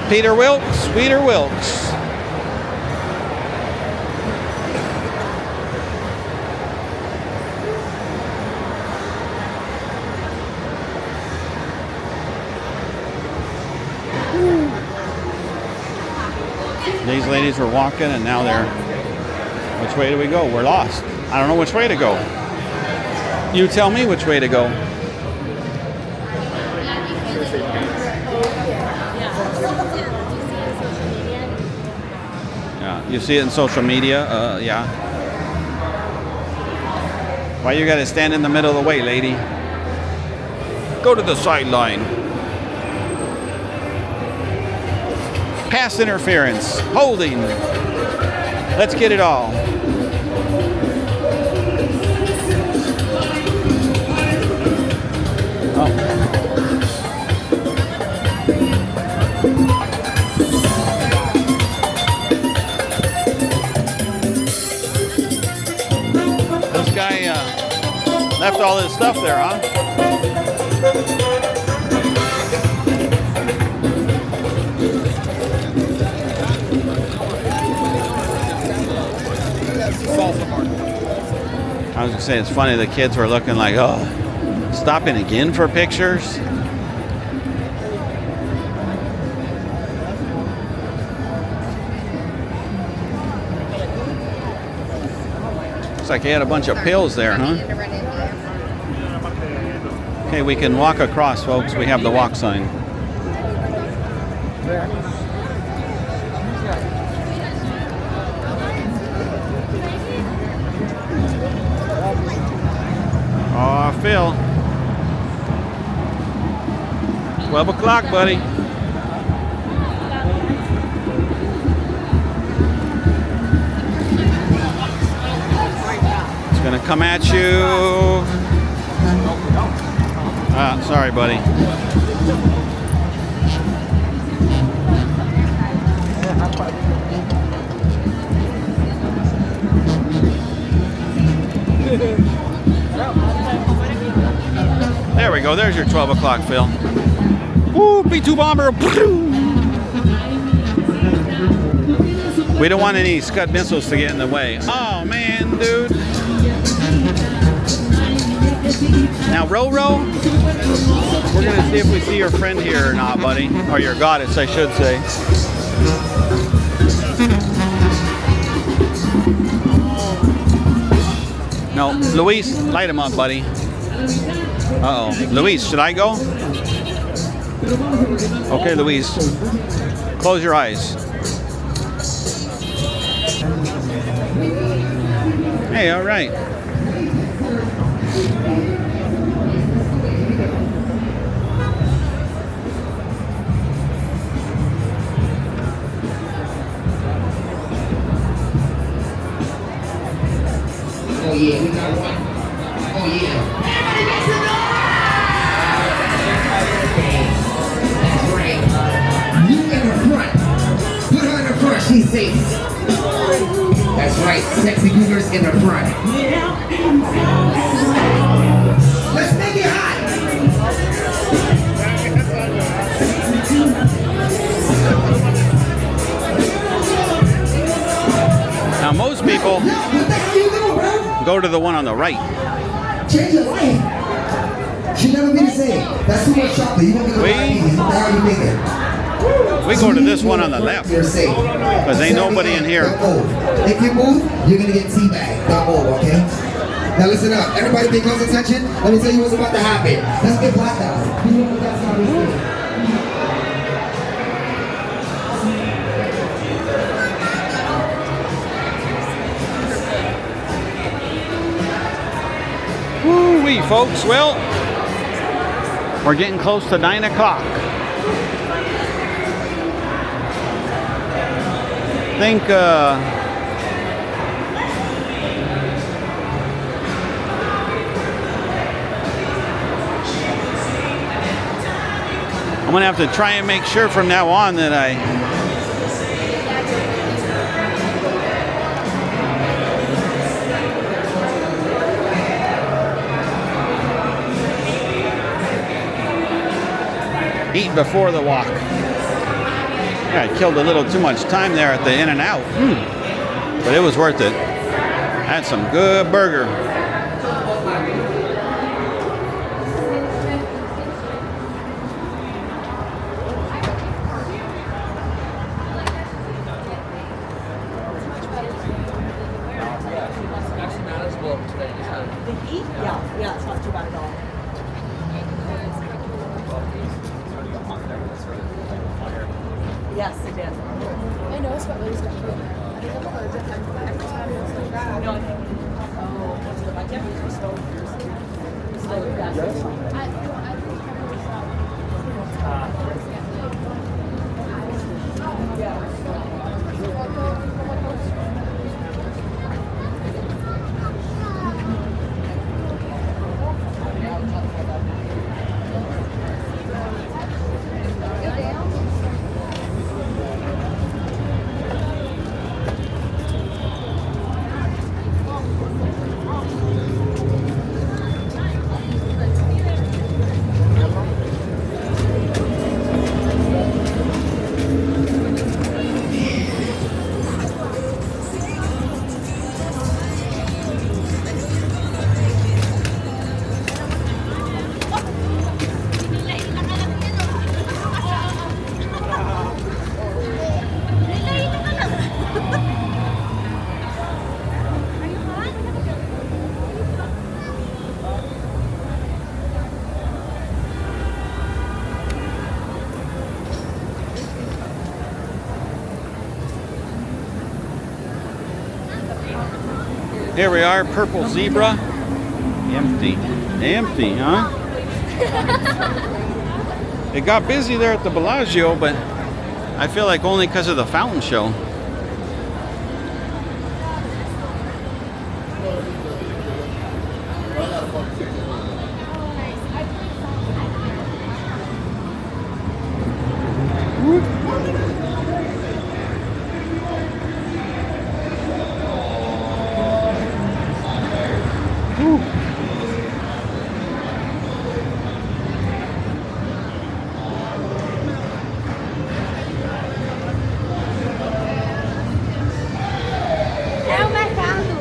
A: Peter Wilkes, Peter Wilkes. These ladies were walking and now they're, which way do we go? We're lost. I don't know which way to go. You tell me which way to go. Yeah, you see it in social media? Yeah. Why you gotta stand in the middle of the way, lady? Go to the sideline. Pass interference. Holding. Let's get it all. Oh. This guy left all his stuff there, huh? I was gonna say, it's funny, the kids were looking like, oh, stopping again for pictures? Looks like he had a bunch of pills there, huh? Okay, we can walk across, folks. We have the walk sign. Oh, Phil. 12 o'clock, buddy. It's gonna come at you. Ah, sorry, buddy. There we go. There's your 12 o'clock, Phil. Woo, B-2 bomber. We don't want any Scud missiles to get in the way. Oh, man, dude. Now, Roro, we're going to see if we see your friend here or not, buddy. Or your goddess, I should say. No, Luis, light him up, buddy. Uh-oh. Luis, should I go? Okay, Luis. Close your eyes. Hey, all right.
E: Oh yeah, we got one. Oh yeah. Everybody make some noise! That's right. You in the front. Put her in the front, she's safe. That's right, sexy groomers in the front. Let's make it hot!
A: Now, most people go to the one on the right.
D: Change your life. Should never be the same. That's too much chocolate. You won't be easy. What the hell are you thinking?
A: We go to this one on the left.
D: You're safe.
A: Because ain't nobody in here.
D: Don't move. If you move, you're going to get teabagged. Don't move, okay? Now listen up. Everybody pay close attention. Let me tell you what's about to happen. Let's get black out. You know what that's how we do it.
A: Woo-wee, folks. Well, we're getting close to 9 o'clock. I think, I'm going to have to try and make sure from now on that I eat before the walk. Yeah, I killed a little too much time there at the In-N-Out. But it was worth it. Had some good burger.
B: Actually, not as well today.
F: The heat? Yeah, it's not too bad at all. Yes, it did.
G: I know it's got really stuff in there. I think I'm allergic. Every time it's like that.
F: No, I think. Oh, that's good. I can't use the stove here. Stove, yeah.
A: Here we are, Purple Zebra. Empty. Empty, huh? It got busy there at the Bellagio, but I feel like only because of the fountain show.
C: É o mercado.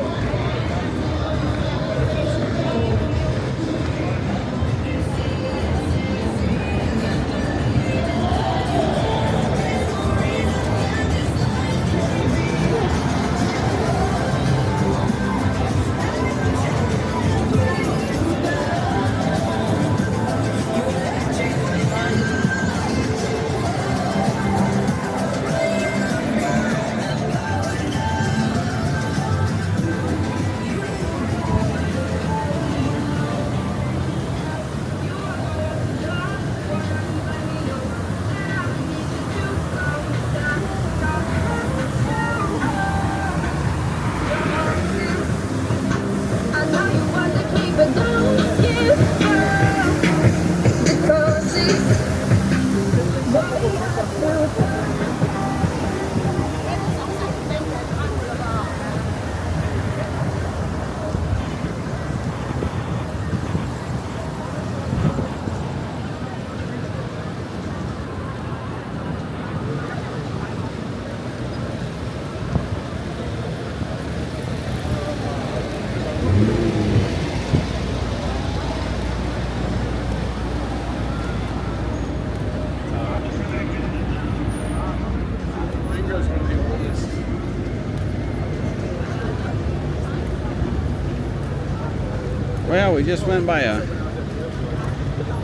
A: Well, we just went by a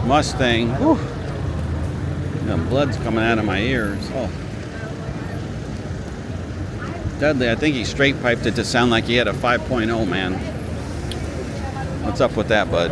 A: Mustang. Whew. The blood's coming out of my ears. Oh. Dudley, I think he straight piped it to sound like he had a 5.0, man. What's up with that, bud?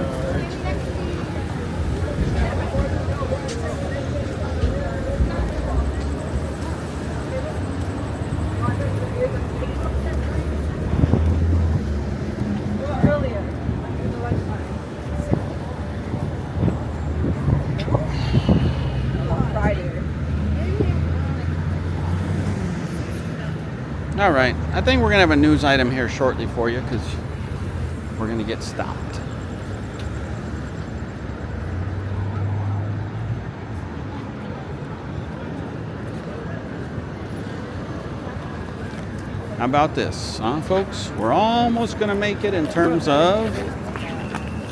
A: All right, I think we're gonna have a news item here shortly for you because we're gonna get stopped. How about this, huh, folks? We're almost going to make it in terms of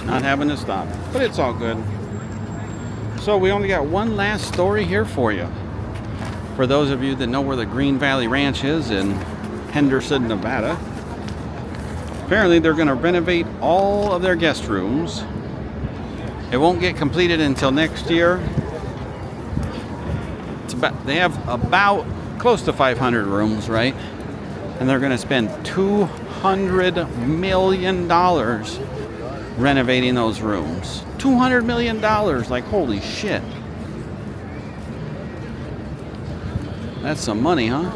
A: not having to stop. But it's all good. So we only got one last story here for you. For those of you that know where the Green Valley Ranch is in Henderson, Nevada. Apparently they're going to renovate all of their guest rooms. It won't get completed until next year. They have about close to 500 rooms, right? And they're going to spend $200 million renovating those rooms. $200 million, like holy shit. That's some money, huh?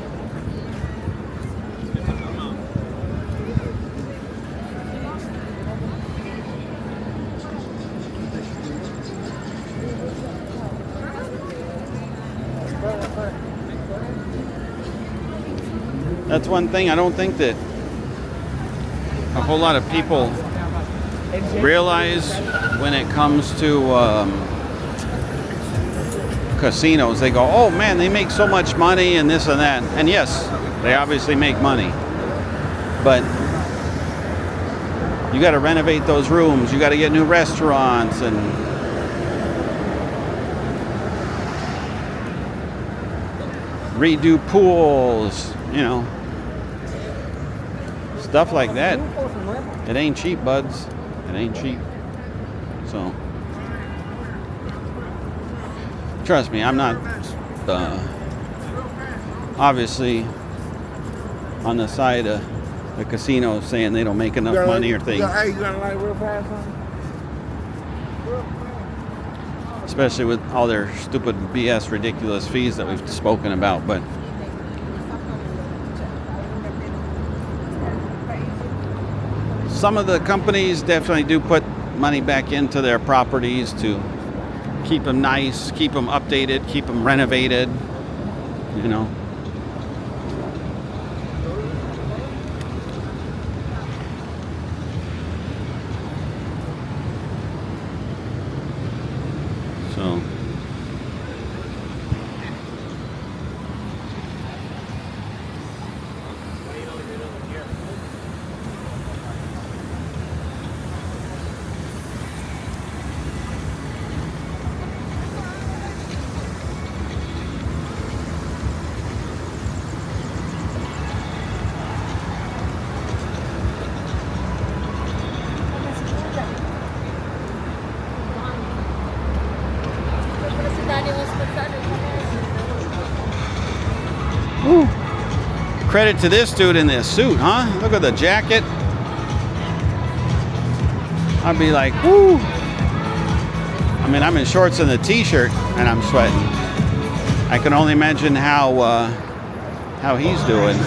A: That's one thing I don't think that a whole lot of people realize when it comes to casinos. They go, oh man, they make so much money and this and that. And yes, they obviously make money. But you got to renovate those rooms. You got to get new restaurants and redo pools, you know. Stuff like that. It ain't cheap, buds. It ain't cheap. So, trust me, I'm not obviously on the side of the casino saying they don't make enough money or things.
B: Hey, you gonna like real fast, huh?
A: Especially with all their stupid BS ridiculous fees that we've spoken about, but some of the companies definitely do put money back into their properties to keep them nice, keep them updated, keep them renovated, you know. So credit to this dude in this suit, huh? Look at the jacket. I'd be like, whoo. I mean, I'm in shorts and a t-shirt and I'm sweating. I can only imagine how he's doing.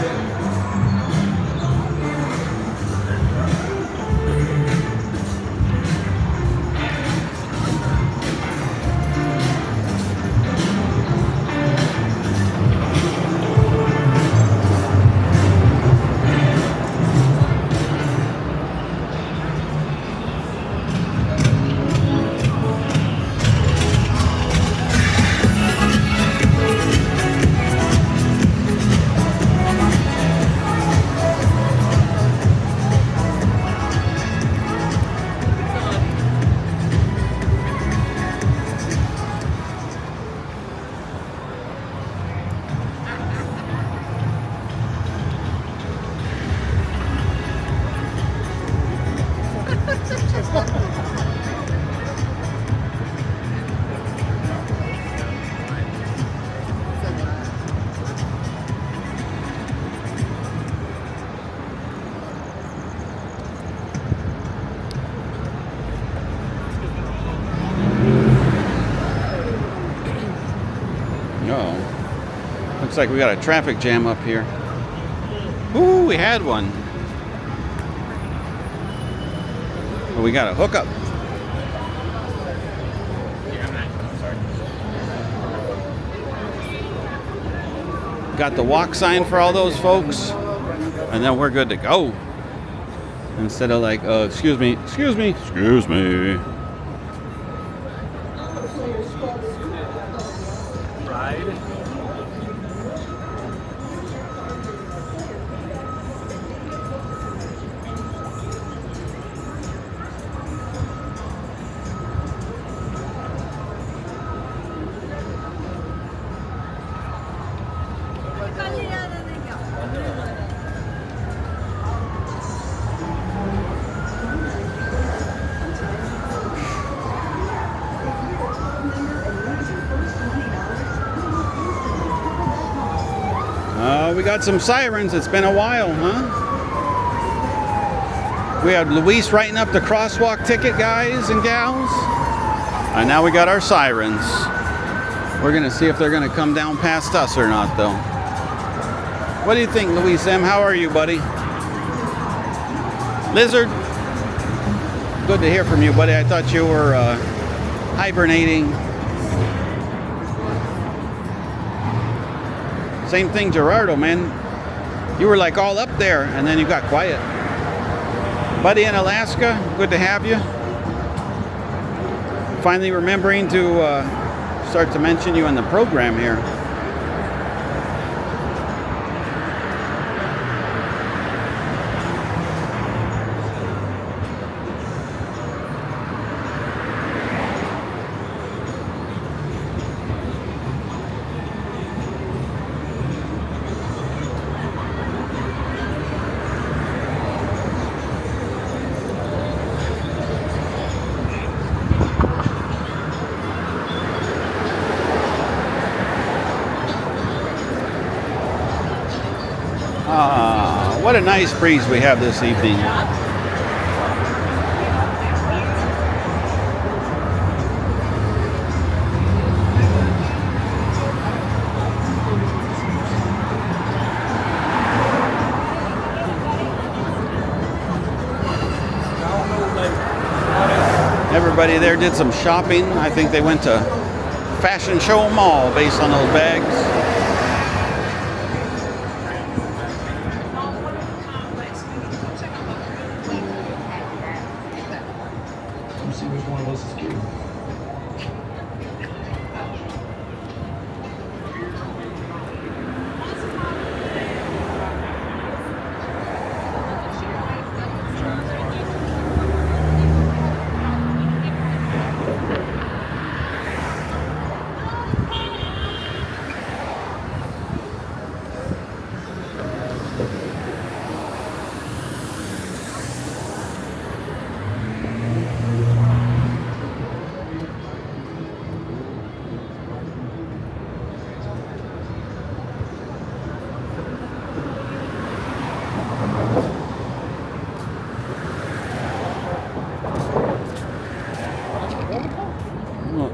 A: Looks like we got a traffic jam up here. Ooh, we had one. But we got a hookup. Got the walk sign for all those folks, and then we're good to go. Instead of like, excuse me, excuse me, excuse me. we got some sirens. It's been a while, huh? We had Luis writing up the crosswalk ticket, guys and gals. And now we got our sirens. We're gonna see if they're gonna come down past us or not, though. What do you think, Luis M? How are you, buddy? Lizard? Good to hear from you, buddy. I thought you were hibernating. Same thing, Gerardo, man. You were like all up there, and then you got quiet. Buddy in Alaska, good to have you. Finally remembering to start to mention you in the program here. What a nice breeze we have this evening. Everybody there did some shopping. I think they went to Fashion Show Mall based on those bags.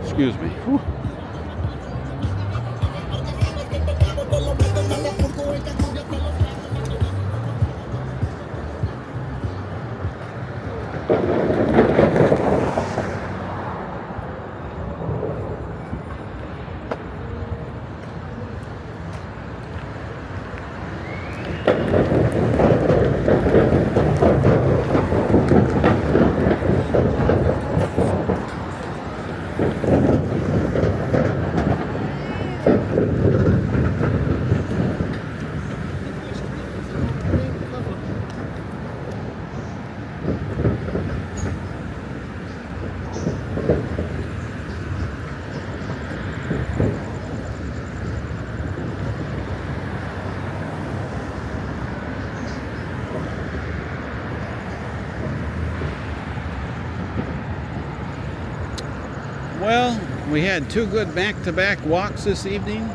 A: Excuse me. Whew. Well, we had two good back-to-back walks this evening.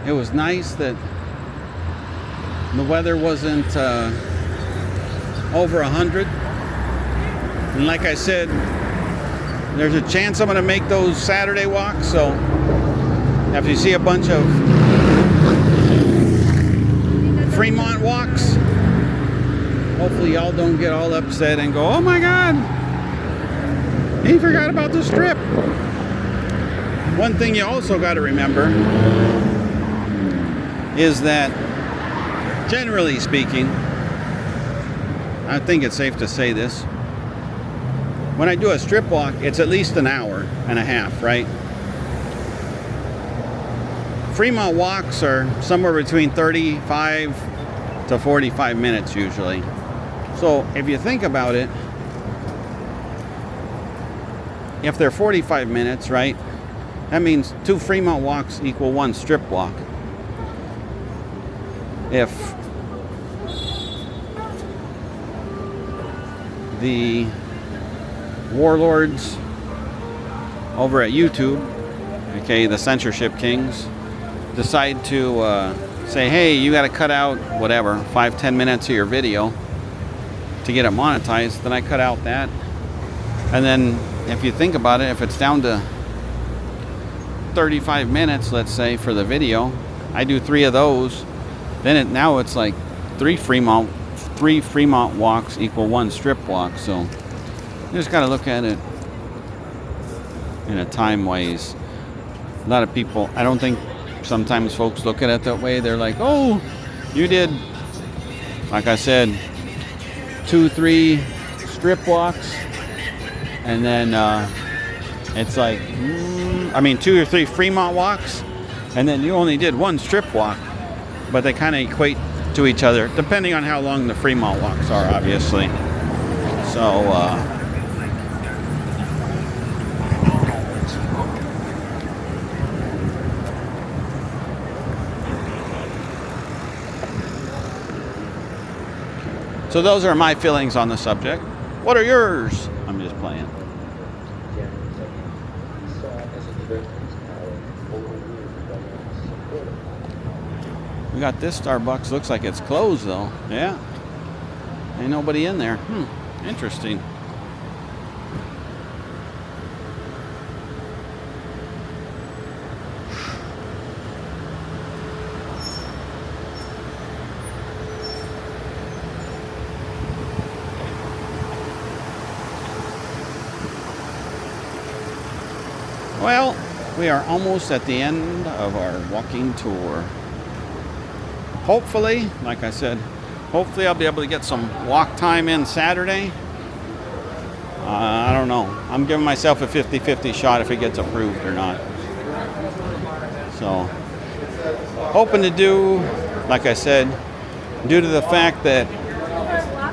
A: It was nice that the weather wasn't over 100. And like I said, there's a chance I'm going to make those Saturday walks. So if you see a bunch of Fremont walks, hopefully y'all don't get all upset and go, oh my God, he forgot about the strip. One thing you also got to remember is that, generally speaking, I think it's safe to say this, when I do a strip walk, it's at least an hour and a half, right? Fremont walks are somewhere between 35 to 45 minutes usually. So if you think about it, if they're 45 minutes, right, that means 2 Fremont walks equal 1 strip walk. If the warlords over at YouTube, okay, the censorship kings, decide to say, hey, you got to cut out whatever 5-10 minutes of your video to get it monetized, then I cut out that. And then if you think about it, if it's down to 35 minutes, let's say, for the video, I do 3 of those, then now it's like 3 Fremont walks equal 1 strip walk. So you just got to look at it in a time ways. A lot of people, I don't think sometimes folks look at it that way. They're like, oh, you did, like I said, 2-3 strip walks, and then it's like 2 or 3 Fremont walks, and then you only did 1 strip walk. But they kind of equate to each other depending on how long the Fremont walks are, obviously. So so those are my feelings on the subject. What are yours? I'm just playing. We got this Starbucks. Looks like it's closed though. Yeah. Ain't nobody in there. Interesting. Well, we are almost at the end of our walking tour. Hopefully, like I said, hopefully I'll be able to get some walk time in Saturday. I don't know. I'm giving myself a 50-50 shot if it gets approved or not. So, hoping to do, like I said, due to the fact that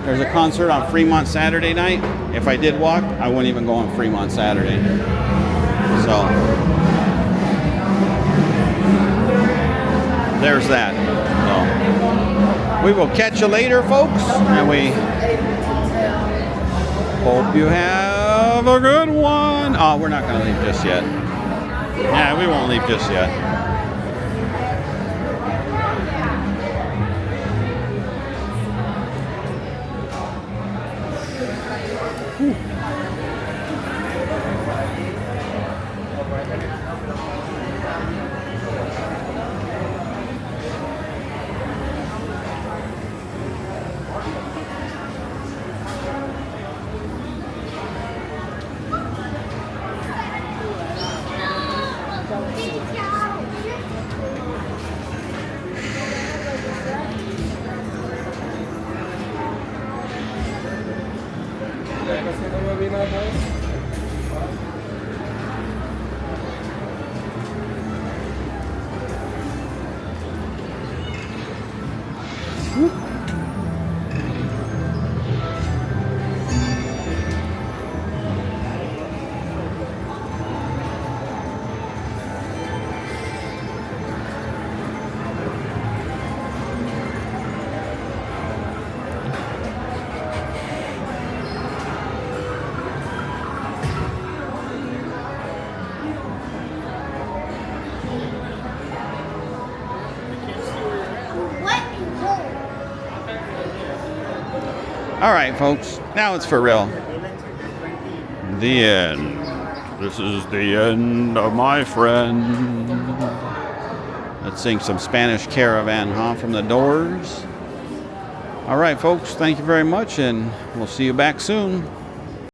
A: there's a concert on Fremont Saturday night, if I did walk, I wouldn't even go on Fremont Saturday. So, there's that. So, we will catch you later, folks, and we hope you have a good one. Oh, we're not going to leave just yet. Yeah, we won't leave just yet. Whew. All right, folks, now it's for real. The end. This is the end of my friend. Let's sing some Spanish Caravan, huh, from the Doors. All right, folks, thank you very much, and we'll see you back soon.